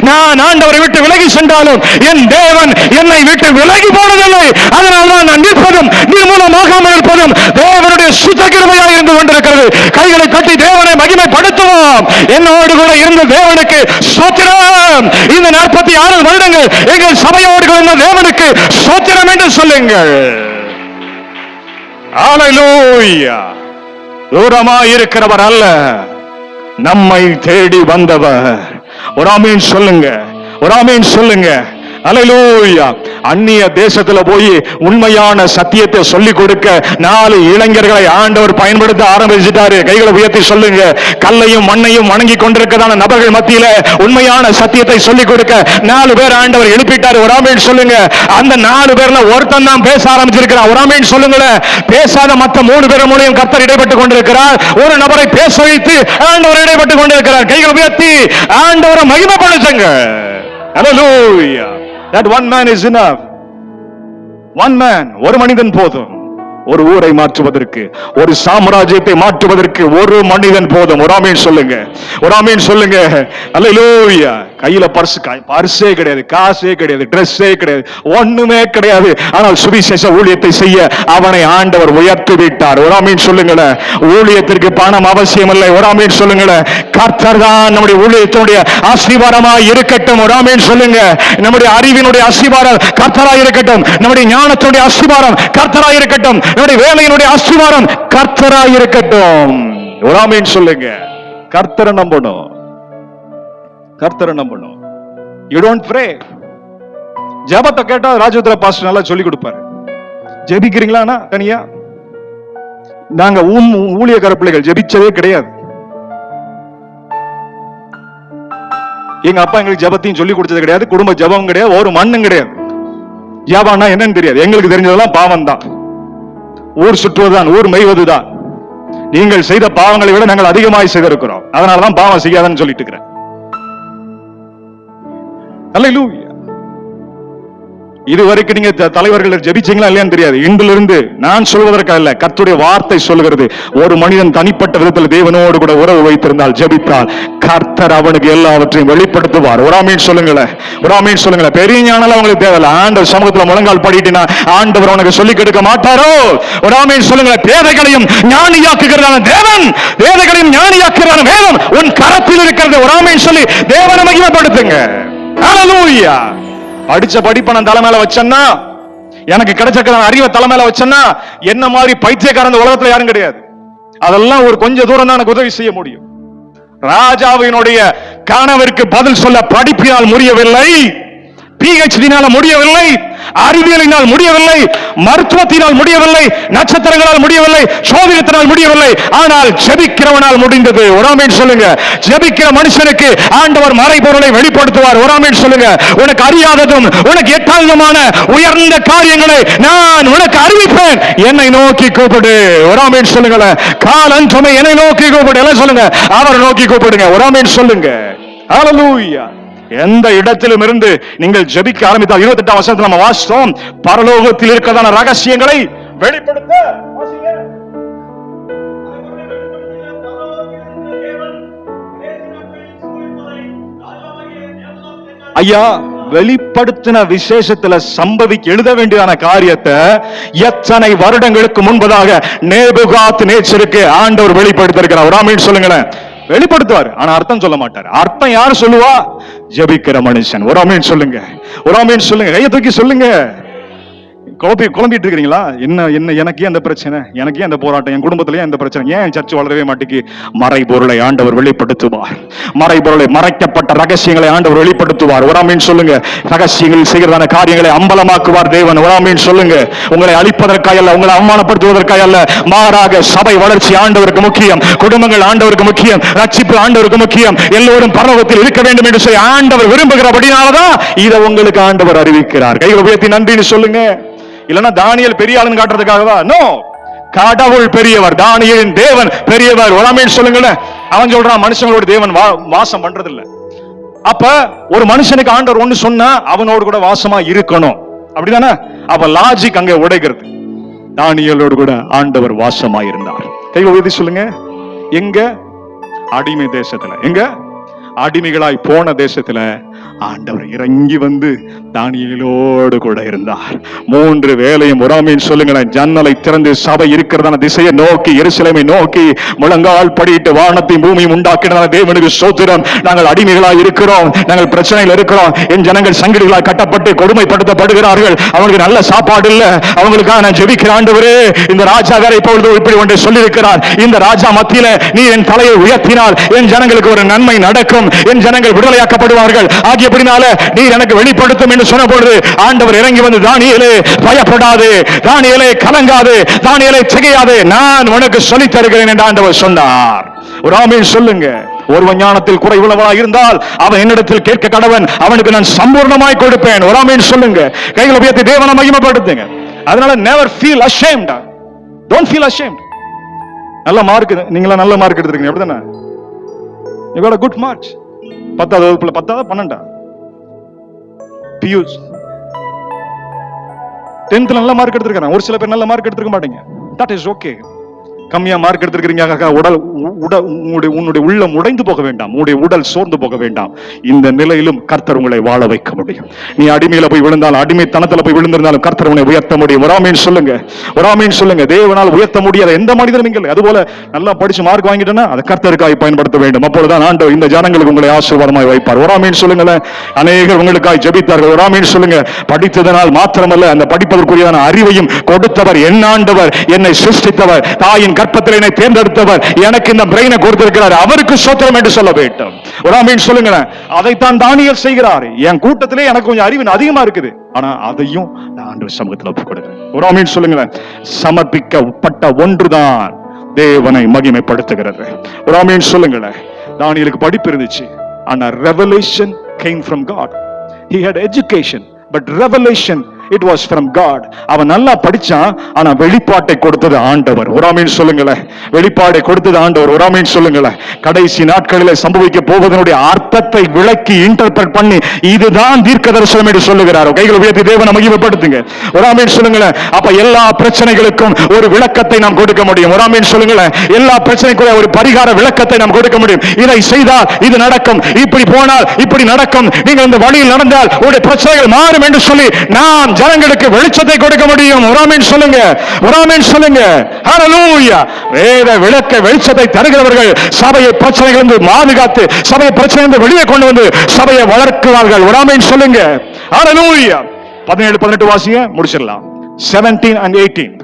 நான் ஆண்டவரை விட்டு விலகி சென்றாலும் என் தேவன் என்னை விட்டு விலகி போனதில்லை. அதனால்தான் நான் நிற்பதும் நிர்மூலமாகாமல் இருப்பதும் தேவனுடைய சுத்த கிருபையாக இருந்து கொண்டிருக்கிறது. கைகளை கட்டி தேவனை மகிமைப்படுத்துவோம். என்னோடு கூட இருந்த தேவனுக்கு ஸ்தோத்திரம். இந்த 46 வருடங்கள் எங்கள் சபையோடு இருந்த தேவனுக்கு ஸ்தோத்திரம் என்று சொல்லுங்கள். ஹல்லேலூயா. தூரமாய் இருக்கிறவர் அல்ல, நம்மை தேடி வந்தவர். ஒரு ஆமீன் சொல்லுங்க. ஒரு ஆமீன் சொல்லுங்க. ஹல்லேலூயா. அந்நிய தேசத்துல போய் உண்மையான சத்தியத்தை சொல்லிக் கொடுக்க 4 இளைஞர்களை ஆண்டவர் பயன்படுத்த ஆரம்பிச்சிட்டாரு. கைகளை உயர்த்தி சொல்லுங்க. கல்லையும் மண்ணையும் வணங்கி கொண்டிருக்கிறதான நபர்கள் மத்தியில உண்மையான சத்தியத்தை சொல்லிக் கொடுக்க 4 பேர் ஆண்டவர் எழுப்பிட்டாரு. ஒரு ஆமீன் சொல்லுங்க. அந்த 4 பேர்ல ஒருத்தன் தான் பேச ஆரம்பிச்சிருக்கிறான். ஒரு ஆமீன் சொல்லுங்களேன். பேசாத மற்ற 3 பேர் மூலம் கர்த்தர் இடைப்பட்டு கொண்டிருக்கிறார். ஒரு நபரை பேச வைத்து ஆண்டவர் இடைப்பட்டு கொண்டிருக்கிறார். கைகளை உயர்த்தி ஆண்டவரை மகிமைப்படுத்துங்க. ஹல்லேலூயா. That one man is enough. One man, ஒரு மனிதன் போதும். ஒரு ஊரை மாற்றுவதற்கு, ஒரு சாம்ராஜ்யத்தை மாற்றுவதற்கு ஒரு மனிதன் போதும். ஒரு ஆமீன் சொல்லுங்க. ஒரு ஆமீன் சொல்லுங்க. ஹல்லேலூயா. கையில பர்ஸே கிடையாது, காசே கிடையாது, ட்ரெஸ்ஸே கிடையாது, ஒண்ணுமே கிடையாது. ஆனால் சுவிசேஷ ஊழியத்தை செய்ய அவனை ஆண்டவர் உயர்த்தி விட்டார். ஒரு ஆமீன் சொல்லுங்களேன். ஊழியத்திற்கு பணம் அவசியம் இல்லை. ஒரு ஆமீன் சொல்லுங்களேன். கர்த்தர் தான் நம்முடைய ஊழியத்தினுடைய ஆசீர்வாதமாய் இருக்கட்டும். ஒரு ஆமீன் சொல்லுங்க. நம்முடைய அறிவினுடைய ஆசீர்வாதம் கர்த்தராய் இருக்கட்டும். நம்முடைய ஞானத்தினுடைய ஆசீர்வாதம் கர்த்தராய் இருக்கட்டும். நம்முடைய வேலையினுடைய ஆசீர்வாதம் கர்த்தராய் இருக்கட்டும். ஒரு ஆமீன் சொல்லுங்க. கர்த்தரை நம்பணும். கர்த்தரை நம்பணும். You don't pray. ஜெபத்தை கேட்டா ராஜேந்திர பாஸ்டர் நல்லா சொல்லி கொடுப்பாரு. ஜெபிக்கிறீங்களா தனியா? நாங்க ஊழியக்கார பிள்ளைகள் ஜெபிச்சதே கிடையாது. எங்க அப்பா எங்களுக்கு ஜெபத்தையும் சொல்லி கொடுத்தது கிடையாது. குடும்ப ஜெபம் கிடையாது. ஒரு மண்ணும் கிடையாது. ஜெபம்னா என்னன்னு தெரியாது. எங்களுக்கு தெரிஞ்சதெல்லாம் பாவம் தான். ஊர் சுற்றுவதுதான், ஊர் மெய்வதுதான். நீங்கள் செய்த பாவங்களை விட நாங்கள் அதிகமாய் செய்திருக்கிறோம். அதனாலதான் பாவம் செய்யாதன்னு சொல்லிட்டு இருக்கிறேன். ஹல்லேலூயா. இதுவரைக்கும் நீங்க தலைவர்கள் ஜெபிச்சீங்களா இல்லையான்னு தெரியாது. இன்றிலிருந்து நான் சொல்வதற்காக இல்ல, கர்த்தருடைய வார்த்தை சொல்லுகிறது. ஒரு மனிதன் தனிப்பட்ட விதத்தில் தேவனோடு கூட உறவு வைத்திருந்தால், ஜெபித்தால், கர்த்தர் அவனுக்கு எல்லாவற்றையும் வெளிப்படுத்துவார். ஒரு ஆமீன் சொல்லுங்களேன். ஒரு ஆமீன் சொல்லுங்களேன். பெரிய ஞானம் அவங்களுக்கு தேவையில்லை. ஆண்டவர் சமூகத்துல முழங்கால் படிட்டினா ஆண்டவர் அவனுக்கு சொல்லிக் கொடுக்க மாட்டாரோ? ஒரு ஆமீன் சொல்லுங்களேன். பேதைகளையும் ஞானியாக்குகிறதான தேவன், பேதைகளையும் ஞானியாக்குகிறதான வேதம் உன் கரத்தில் இருக்கிறது. ஒரு ஆமீன் சொல்லி தேவனை மகிமைப்படுத்துங்க. ஹல்லேலூயா. படிச்ச படிப்பை நான் தலைமையில வச்சேன்னா, எனக்கு கிடைச்ச அறிவை தலைமையில வச்சேன்னா, என்ன மாதிரி பைத்தியக்காரன் உலகத்துல யாரும் கிடையாது. அதெல்லாம் ஒரு கொஞ்ச தூரம் தான் எனக்கு உதவி செய்ய முடியும். ராஜாவினுடைய கணவருக்கு பதில் சொல்ல படிப்பினால் முடியவில்லை, PhD-னால முடியவில்லை, அறிவியலினால் முடியவில்லை, மருத்துவத்தினால் முடியவில்லை, நட்சத்திரங்களால் முடியவில்லை, சோதனத்தினால் முடியவில்லை. ஆனால் ஜெபிக்கிறவனால் முடிந்தது. ஒரு ஆமீன் சொல்லுங்க. ஜெபிக்கிற மனுஷனுக்கு ஆண்டவர் மறைபொருளை வெளிப்படுத்துவார். ஒரு ஆமீன் சொல்லுங்க. உனக்கு அறியாததும் உனக்கு எட்டாததுமான உயர்ந்த காரியங்களை நான் உனக்கு அறிவிப்பேன். என்னை நோக்கி கூப்பிடு. ஒரு ஆமீன் சொல்லுங்க. காலஞ்சமே என்னை நோக்கி கூப்பிடு. எல்லாம் சொல்லுங்க. அவரை நோக்கி கூப்பிடுங்க. ஒரு ஆமீன் சொல்லுங்க. ஹல்லேலூயா. எந்த இடத்திலும் இருந்து நீங்கள் ஜெபிக்க ஆரம்பித்தால் 28ஆம் வசனத்தில் நம்ம வாசித்தோம், பரலோகத்தில் இருக்கிறதான ரகசியங்களை வெளிப்படுத்த. ஐயா, வெளிப்படுத்தின விசேஷத்துல எழுத வேண்டியதான காரியத்தை எத்தனை வருடங்களுக்கு முன்பதாக நேபுகாத்நேச்சருக்கு ஆண்டவர் வெளிப்படுத்தியிருக்கிறார். ஒரு ஆமீன் சொல்லுங்களேன். வெளிப்படுத்துவார், ஆனா அர்த்தம் சொல்ல மாட்டார். அர்த்தம் யாரு சொல்லுவா? ஜெபிக்கிற மனுஷன். ஒரு ஆமீன் சொல்லுங்க. ஒரு ஆமீன் சொல்லுங்க. கையை தூக்கி சொல்லுங்க. குழம்பிட்டு இருக்கிறீங்களா? என்ன எனக்கு ஏன் அந்த பிரச்சனை, எனக்கு ஏன் அந்த போராட்டம், என் குடும்பத்திலேயே அந்த பிரச்சனை, ஏன் சர்ச் வளரவே மாட்டேங்கி? மறைபொருளை ஆண்டவர் வெளிப்படுத்துவார். மறைபொருளை, மறைக்கப்பட்ட ரகசியங்களை ஆண்டவர் வெளிப்படுத்துவார். ஒரு ஆமீன் சொல்லுங்க. ரகசியங்கள் செய்கிறதான காரியங்களை அம்பலமாக்குவார் தேவன். ஒரு ஆமீன் சொல்லுங்க. உங்களை அழிப்பதற்காக அல்ல, உங்களை அவமானப்படுத்துவதற்காக அல்ல, மாறாக சபை வளர்ச்சி ஆண்டவருக்கு முக்கியம், குடும்பங்கள் ஆண்டவருக்கு முக்கியம், ரட்சிப்பு ஆண்டவருக்கு முக்கியம், எல்லோரும் பரலோகத்தில் இருக்க வேண்டும் என்று சொல்லி ஆண்டவர் விரும்புகிறபடினாலதான் இதை உங்களுக்கு ஆண்டவர் அறிவிக்கிறார். கைகளை உயர்த்தி நன்றின்னு சொல்லுங்க. இல்லன்னா தானியேல் பெரிய ஆளுன்னு காட்டுறதுக்காகவா? நோ, கடவுள் பெரியவர், தானியேலின் தேவன் பெரியவர். ஒரு ஆமீன் சொல்லுங்களேன். அவன் சொல்றான் மனுஷங்களோட தேவன் வாசம் பண்றது இல்ல. அப்ப ஒரு மனுஷனுக்கு ஆண்டவர் ஒண்ணு சொன்னா அவனோடு கூட வாசமா இருக்கணும், அப்படிதானே? அப்ப லாஜிக் அங்க உடைகிறது. தானியேலோடு கூட ஆண்டவர் வாசமா இருந்தார். கைகளை உயர்த்தி சொல்லுங்க. எங்க? அடிமை தேசத்துல. எங்க? அடிமைகளாய் போன தேசத்துல ஆண்டவர் இறங்கி வந்து தானியேலோடு கூட இருந்தார். 3 வேளையும் ஒரு ஆமீன் சொல்லுங்களேன். ஜன்னலை திறந்து சபை இருக்கிறதான திசையை நோக்கி, எருசலேமை நோக்கி முழங்கால் படிட்டு வானத்தையும் பூமியும் உண்டாக்கினதான தேவனுக்கு ஸ்தோத்திரம். நாங்கள் அடிமைகளாய் இருக்கிறோம், நாங்கள் பிரச்சனையில் இருக்கிறோம், என் ஜனங்கள் சங்கிலிகளால் கட்டப்பட்டு கொடுமைப்படுத்தப்படுகிறார்கள், அவங்களுக்கு நல்ல சாப்பாடு இல்ல, அவங்களுக்காக நான் ஜெபிக்கிற ஆண்டவரே, இந்த ராஜா வேற இப்பொழுது இப்படி ஒன்றை சொல்லியிருக்கிறார், இந்த ராஜா மத்தியில நீ என் தலையை உயர்த்தினால் என் ஜனங்களுக்கு ஒரு நன்மை நடக்கும், என் ஜனங்கள் விடுதலையாக்கப்படுவார்கள், ஆகியபடினால நீர் எனக்கு வெளிப்படுத்தும் என்று சொன்ன பொழுது ஆண்டவர் இறங்கி வந்து, தானியேலே பயப்படாது, தானியேலே கலங்காது, தானியேலே திகையாதே, நான் உனக்கு சொல்லித் தருகிறேன் என்று ஆண்டவர் சொன்னார். ஒரு ஆமீன் சொல்லுங்க. ஒருவன் ஞானத்தில் குறைவுள்ளவனா இருந்தால் அவன் என்னிடத்தில் கேட்க கடவன், அவனுக்கு நான் சம்பூர்ணமாய் கொடுப்பேன். ஒரு ஆமீன் சொல்லுங்க. கைகளை உயர்த்தி தேவனை மகிமைப்படுத்துங்க. அதனால never feel ashamed, don't feel ashamed. நல்ல மார்க், நீங்களா நல்ல மார்க் எடுத்துருக்கீங்க, அப்படிதானே? you got a good marks. 10th வகுப்புல 10ஆ 12ஆ? பியூஸ் 10th நல்ல மார்க் எடுத்திருக்காங்க. ஒரு சில பேர் நல்ல மார்க் எடுத்திருக்க மாட்டீங்க. that is okay. கம்மியா மார்க் எடுத்திருக்கிறீங்க, உன்னுடைய உள்ளம் உடைந்து போக வேண்டாம், உன்னுடைய உடல் சோர்ந்து போக வேண்டாம். இந்த நிலையிலும் கர்த்தர் உங்களை வாழ வைக்க முடியும். நீ அடிமையில போய் விழுந்தாலும், அடிமைத்தனத்துல போய் விழுந்திருந்தாலும் கர்த்தர் உன்னை உயர்த்த முடியும். ஒரு ஆமீன் சொல்லுங்க. ஒரு ஆமீன் சொல்லுங்க. தேவனால் உயர்த்த முடியாத எந்த மனிதனும் இல்லை. அதுபோல நல்லா படிச்சு மார்க் வாங்கிட்டேன்னா அதை கர்த்தருக்காய் பயன்படுத்த வேண்டும். அப்பொழுதுதான் ஆண்டவர் இந்த ஜனங்களுக்கு உங்களை ஆசீர்வாதமாய் வைப்பார். ஒரு ஆமீன் சொல்லுங்களேன். அநேகர் உங்களுக்காய் ஜெபித்தார்கள். ஒரு ஆமீன் சொல்லுங்க. படித்ததனால் மாத்திரமல்ல, அந்த படிப்பதற்குரியான அறிவையும் கொடுத்தவர் என் ஆண்டவர், என்னை சிருஷ்டித்தவர், தாயின் கர்ப்பத்தில் என்னை தேர்ந்தெடுத்தவர், எனக்கு இந்த பிரெயினை கொடுத்திருக்கிறார், அவருக்கு ஸ்தோத்திரம் என்று சொல்ல வேண்டும். ஒரு ஆமீன் சொல்லுங்களேன். அதைத்தான் தானியேல் செய்கிறார். என் கூட்டத்திலே எனக்கு கொஞ்சம் அறிவு அதிகமா இருக்குது, ஆனா அதையும் நான் ஆண்டவர் சமூகத்தில் ஒப்புக் கொடுக்கிறேன். ஒரு ஆமீன் சொல்லுங்களேன். சமர்ப்பிக்கப்பட்ட ஒன்றுதான் தேவனை மகிமைப்படுத்துகிறது. ஒரு ஆமீன் சொல்லுங்களேன். தானியேலுக்கு படிப்பு இருந்துச்சு, ஆனா revelation came from God. He had education, but revelation it was from God. அவன் நல்லா படிச்சான், ஆனா வெளிப்பாட்டை கொடுத்தது ஆண்டவர். ஒரு ஆமீன் சொல்லுங்களேன். வெளிப்பாட்டை கொடுத்தது ஆண்டவர். ஒரு ஆமீன் சொல்லுங்களேன். கடைசி நாட்களிலே சம்பவிக்க போவதனுடைய அர்த்தத்தை விளக்கி இன்டர்பிரட் பண்ணி இதுதான் தீர்க்கதரிசனம் என்று சொல்லுகிறார். கைகளை உயர்த்தி தேவனை மகிமைப்படுத்துங்க. ஒரு ஆமீன் சொல்லுங்களேன். அப்ப எல்லா பிரச்சனைகளுக்கும் ஒரு விளக்கத்தை நாம் கொடுக்க முடியும். ஒரு ஆமீன் சொல்லுங்களேன். எல்லா பிரச்சனைக்கும் ஒரு பரிகார விளக்கத்தை நாம் கொடுக்க முடியும். இதை செய்தால் இது நடக்கும், இப்படி போனால் இப்படி நடக்கும், நீங்கள் இந்த வழியில் நடந்தால் உங்களுடைய பிரச்சனைகள் மாறும் என்று சொல்லி நாம் ஜனங்களுக்கு வெளிச்சத்தை கொடுக்க முடியும். ஒரு ஆமீன் சொல்லுங்க. ஒரு ஆமீன் சொல்லுங்க. ஹல்லேலூயா. வேத விளக்க வெளிச்சத்தை தருகிறவர்கள் சபையை பிரச்சனைகளிலிருந்து பாதுகாத்து, சபையை பிரச்சனையிலிருந்து வெளியே கொண்டு வந்து சபையை வளர்க்கிறார்கள். ஒரு ஆமீன் சொல்லுங்க. ஹல்லேலூயா. 17 18 வாசிங்க, முடிச்சிடலாம். 17 and 18.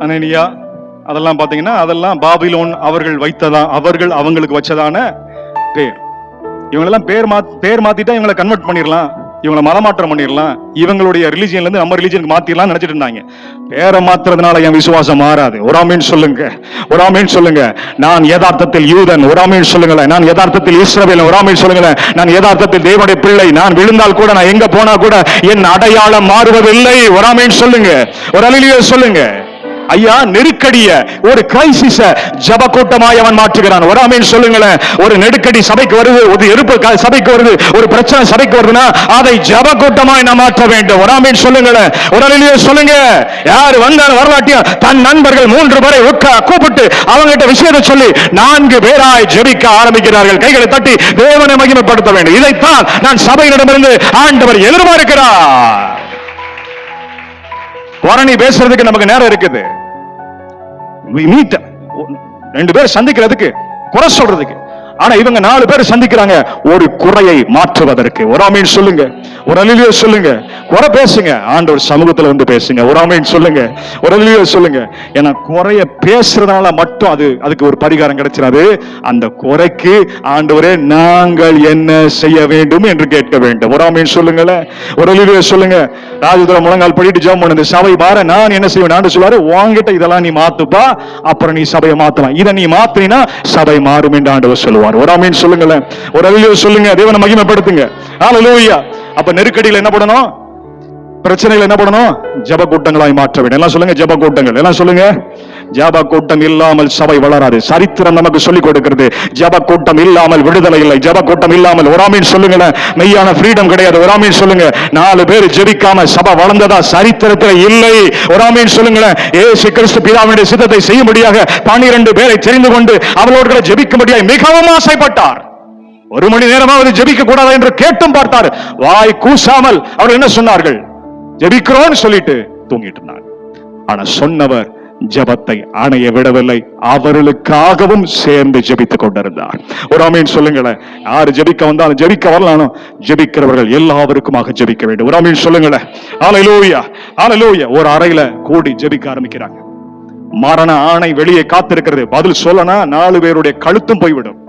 அனனியா அதெல்லாம் பாத்தீங்கன்னா அதெல்லாம் பாபிலோன் அவர்கள் வைத்ததா, அவர்கள் அவங்களுக்கு வச்சதான பேர். இவங்களெல்லாம் பேர் மாத்திட்டா இவங்களை கன்வெர்ட் பண்ணிடலாம், இவங்களை மதமாற்றம் பண்ணிடலாம், இவங்களுடைய ரிலிஜியன்ல இருந்து நம்ம ரிலிஜியனுக்கு மாத்திரலாம் நினைச்சிட்டு இருந்தாங்க. பேரை மாத்துறதுனால என் விசுவாசம் மாறாது. ஒரு ஆமீன் சொல்லுங்க. ஒரு ஆமீன் சொல்லுங்க. நான் யதார்த்தத்தில் யூதன். ஒரு ஆமீன் சொல்லுங்களேன். நான் யதார்த்தத்தில் இஸ்ரவேல். ஒரு ஆமீன் சொல்லுங்களேன். நான் யதார்த்தத்தில் தேவனுடைய பிள்ளை. நான் விழுந்தால் கூட, நான் எங்க போனா கூட என் அடையாளம் மாறுவதில்லை. ஒரு ஆமீன் சொல்லுங்க. ஒரு அல்லேலூயா சொல்லுங்க. ஐயா நெருக்கடிய, ஒரு கிரைசிஸ ஜெப கூட்டமாய் அவன் மாற்றுகிறான். ஒரு ஆமென் சொல்லுங்களேன். ஒரு நெருக்கடி சபைக்கு வருது, ஒரு எருப்பு சபைக்கு வருது, ஒரு பிரச்சனை சபைக்கு வருதுன்னா அதை ஜெப கூட்டமாய் நாம் மாற்ற வேண்டும். ஒரு ஆமென் சொல்லுங்களேன். ஒரு அல்லேலூயா சொல்லுங்க. யார் வந்தாலும் வரலாட்டியும் தன் நண்பர்கள் 3 பேரை கூப்பிட்டு அவங்ககிட்ட விஷயத்தை சொல்லி 4 பேராய் ஜெபிக்க ஆரம்பிக்கிறார்கள். கைகளை தட்டி தேவனை மகிமைப்படுத்த வேண்டும். இதைத்தான் நான் சபையிடமிருந்து ஆண்டவர் எதிர்பார்க்கிறார். குரணி பேசுறதுக்கு நமக்கு நேரம் இருக்குது. 2 பேர் சந்திக்கிறதுக்கு, குறை சொல்றதுக்கு. ஆனா இவங்க 4 பேர் சந்திக்கிறாங்க ஒரு குறையை மாற்றுவதற்கு. ஒரு ஆமென் சொல்லுங்க. ஒரு அல்லேலூயா சொல்லுங்க. குறை பேசுங்க, ஆண்டவர் சமூகத்துல வந்து பேசுங்க. ஒரு ஆமென் சொல்லுங்க. ஒரு அல்லேலூயா சொல்லுங்க. ஏன்னா குறைய பேசுறதுனால மட்டும் அதுக்கு ஒரு பரிகாரம் கிடைச்சிடாது. அந்த குறைக்கு ஆண்டவரே நாங்கள் என்ன செய்ய வேண்டும் என்று கேட்க வேண்டும். ஒரு ஆமென் சொல்லுங்களேன். ஒரு அல்லேலூயா சொல்லுங்க. ராஜதுரை முழங்கால் படிட்டு ஜெபம் பண்ணுது, சபை மாற நான் என்ன செய்வேன்? ஆண்டவர் சொல்வாரு, உன்கிட்ட இதெல்லாம் நீ மாத்துப்பா, அப்புறம் நீ சபையை மாத்தலாம். இதை நீ மாத்தினா சபை மாறும் என்று ஆண்டவர் சொல்லுவார். ஒரு ஆமென் சொல்லுங்களேன். ஒரு அல்லேலூயா சொல்லுங்க. தேவனை மகிமைப்படுத்துங்க. ஹல்லேலூயா. அப்ப நெருக்கடியில் என்ன பண்ணணும்? பிரச்சனைகள் என்ன பண்ணணும்? ஜெப கூட்டங்களாய் மாற்ற வேண்டும். எல்லாம் சொல்லுங்க, ஜெப கூட்டங்கள். எல்லாம் சொல்லுங்க. ஜெப கூட்டம் இல்லாமல் சபை வளராது. சரித்திரம் நமக்கு சொல்லிக் கொடுக்கிறது. ஜெப கூட்டம் இல்லாமல் விடுதலை இல்லை. ஜெப கூட்டம் இல்லாமல், ஒரு ஆமென் சொல்லுங்களேன், மெய்யான ஃப்ரீடம் கிடையாது. ஒரு ஆமென் சொல்லுங்க. 4 பேர் ஜெபிக்காம சபை வளர்ந்ததா சரித்திரத்தில் இல்லை. ஒரு ஆமென் சொல்லுங்களேன். இயேசு கிறிஸ்து பிதாவினுடைய சித்தத்தை செய்யும்படியாக 12 பேரை தெரிந்து கொண்டு அவர்களோடு ஜெபிக்கும்படியாக மிகவும் ஆசைப்பட்டார். 1 மணி நேரமாவது ஜெபிக்க கூடாதா என்று கேட்டும் பார்த்தார். வாய் கூசாமல் அவர் என்ன சொன்னார்கள்? ஜெபிக்கிறோம் சொல்லிட்டு தூங்கிட்டு இருந்தார். ஆனா சொன்னவர் ஜெபத்தை அணைய விடவில்லை. அவர்களுக்காகவும் சேர்ந்து ஜெபித்துக் கொண்டிருந்தார். ஒரு ஆமென் சொல்லுங்களேன். யாரு ஜெபிக்க வந்தாலும், ஜெபிக்க வரலானோ, ஜெபிக்கிறவர்கள் எல்லாருக்குமாக ஜெபிக்க வேண்டும். ஒரு ஆமென் சொல்லுங்களேன். ஹல்லேலூயா, ஹல்லேலூயா. ஒரு அறையில கூடி ஜெபிக்க ஆரம்பிக்கிறாங்க. மரண ஆணை வெளியே காத்திருக்கிறது. பதில் சொல்லனா 4 பேருடைய கழுத்தும் போய்விடும்.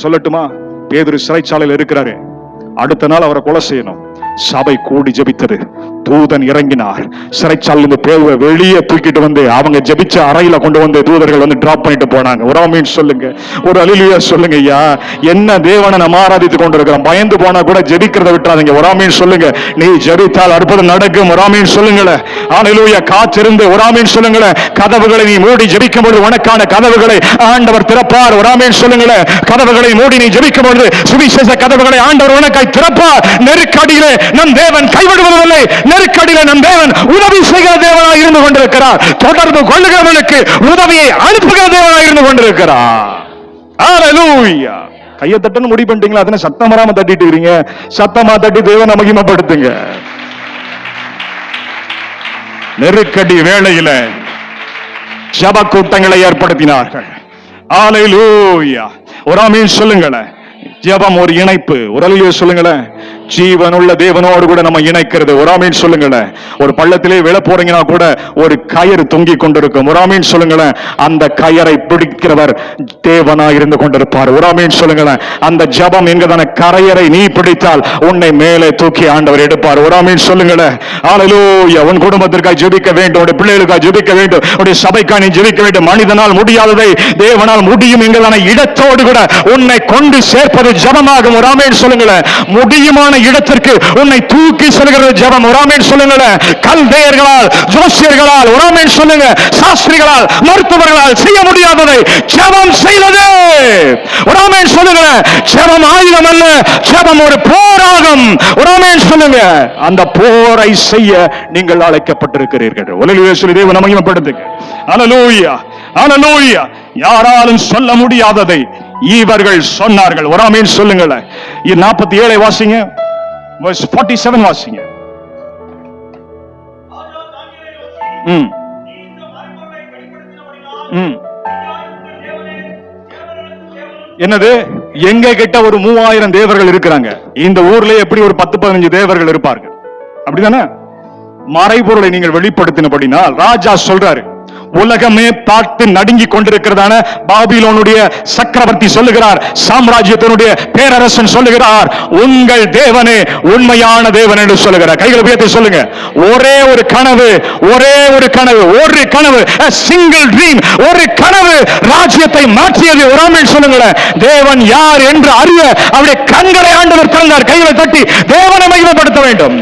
சொல்லட்டுமா? பேதுரு சிறைச்சாலையில் இருக்கிறாரு. அடுத்த நாள் அவரை கொலை செய்யணும். சபை கூடி ஜெபித்தது. தூதன் இறங்கினார். சிறைச்சாலையிலிருந்து பேதுவை வெளியே தூக்கிட்டு வந்து அவங்க ஜெபிச்ச அறையில கொண்டு வந்து தூதர்கள் வந்து டிராப் பண்ணிட்டு போனாங்க. ஒரு ஆமென் சொல்லுங்க. ஒரு அல்லேலூயா சொல்லுங்க. ஐயா, என்ன தேவனை நம்ம ஆராதித்துக் கொண்டிருக்கிறோம். பயந்து போனா கூட ஜெபிக்கிறத விட்டுறாதீங்க. ஒரு ஆமென் சொல்லுங்க. நீ ஜெபித்தால் அற்புதம் நடக்கும். ஒரு ஆமென் சொல்லுங்களேன். ஹல்லேலூயா. காத்திருந்து ஒரு ஆமென் சொல்லுங்களேன். கதவுகளை நீ மூடி ஜெபிக்கும் பொழுது உனக்கான கதவுகளை ஆண்டவர் திறப்பார். ஒரு ஆமென் சொல்லுங்களேன். கதவுகளை மூடி நீ ஜெபிக்கும் பொழுது சுவிசேஷ கதவுகளை ஆண்டவர் உனக்காய் திறப்பார். நெருக்கடியிலே நம் தேவன் கைவிடுவதில்லை. நெருக்கடியிலே நம் தேவன் உதவி செய்கிற தேவனாய் இருந்து கொண்டிருக்கிறார். தொடர்பு கொள்ளுகிறவர்களுக்கு உதவியை அனுப்புகிற தேவனாய் இருந்து கொண்டிருக்கிறார். ஹல்லேலூயா. கையை தட்டன்னு முடிவு பண்ணிட்டீங்களா? அதனை சத்தம் வராம தட்டிட்டு இருக்கீங்க. சத்தமா தட்டி தேவனை மகிமைப்படுத்துங்க. நெருக்கடி வேளையில ஜெப கூட்டங்களை ஏற்படுத்தினார்கள். ஹல்லேலூயா. ஒரு ஆமென் சொல்லுங்களேன். ஜெபம் ஒரு இணைப்பு. ஒரு அல்லேலூயா சொல்லுங்களேன். ஜீவனுள்ள தேவனோடு கூட நம்ம இணைக்கிறது. ஒரு ஆமென் சொல்லுங்களேன். ஒரு பள்ளத்திலே விழ போறீங்கன்னா கூட ஒரு கயிறு தொங்கிக் கொண்டிருக்கும். ஒரு ஆமென் சொல்லுங்களேன். அந்த கயரை பிடிக்கிறவர் தேவனாய் இருந்து கொண்டிருப்பார். ஒரு ஆமென் சொல்லுங்களேன். அந்த ஜெபம் என்கிறதான கரையரை நீ பிடித்தால் உன்னை மேலே தூக்கி ஆண்டவர் எடுப்பார். ஒரு ஆமென் சொல்லுங்களேன். ஹல்லேலூயா. உன் குடும்பத்திற்காக ஜெபிக்க வேண்டும். உடைய பிள்ளைகளுக்காக ஜெபிக்க வேண்டும். உடைய சபைக்காக நீ ஜெபிக்க வேண்டும். மனிதனால் முடியாததை தேவனால் முடியும் என்கிறதான இடத்தோடு கூட உன்னை கொண்டு சேர்ப்பது ஜெபமாகும். ஒரு ஆமென் சொல்லுங்களேன். முடியுமான இடத்திற்கு உன்னை தூக்கி செல்கிறது ஜெபம். ஒரு ஆமென் சொல்லுங்களேன். கல்தேயர்களால், ஜோசியர்களால், ஒரு ஆமென் சொல்லுங்க, சாஸ்திரிகளால், மருத்துவர்களால் செய்ய முடியாததை ஜெபம் செய்தது. ஒரு ஆமென் சொல்லுங்களேன். ஜெபம் ஆயுதம் அல்ல, ஜெபம் ஒரு போராகும். ஒரு ஆமென் சொல்லுங்க. அந்த போரை செய்ய நீங்கள் அழைக்கப்பட்டிருக்கிறீர்கள். அல்லேலூயா சொல்லி தேவனை மகிமைப்படுத்துங்க. ஹல்லேலூயா, ஹல்லேலூயா. யாராலும் சொல்ல முடியாததை இவர்கள் சொன்னார்கள். ஒரு ஆமென் சொல்லுங்களேன். 47 வாசிங்க. verse 47 வாசிங்க. என்னது? எங்க கிட்ட ஒரு 3000 தேவர்கள் இருக்கிறாங்க. இந்த ஊர்ல எப்படி ஒரு 10-15 தேவர்கள் இருப்பார்கள். அப்படிதானே? மறைபொருளை நீங்கள் வெளிப்படுத்தினபடினால் ராஜா சொல்றாரு, உலகமே பார்த்து நடுங்கி கொண்டிருக்கிறதான பாபிலோனுடைய சக்கரவர்த்தி சொல்லுகிறார், சாம்ராஜ்யத்தினுடைய பேரரசன் சொல்லுகிறார், உங்கள் தேவனே உண்மையான தேவன் என்று சொல்லுகிறார். கைகளை உயர்த்தி சொல்லுங்க. ஒரே ஒரு கனவு, ஒரே ஒரு கனவு, ஒரு கனவு, a single dream, ஒரு கனவு ராஜ்யத்தை மாற்றியது. ஒரு ஆமென் சொல்லுங்களேன். தேவன் யார் என்று அறிய அவருடைய கண்களை ஆண்டவர் திறந்தார். கைகளை தட்டி தேவனை மகிமைப்படுத்த வேண்டும்.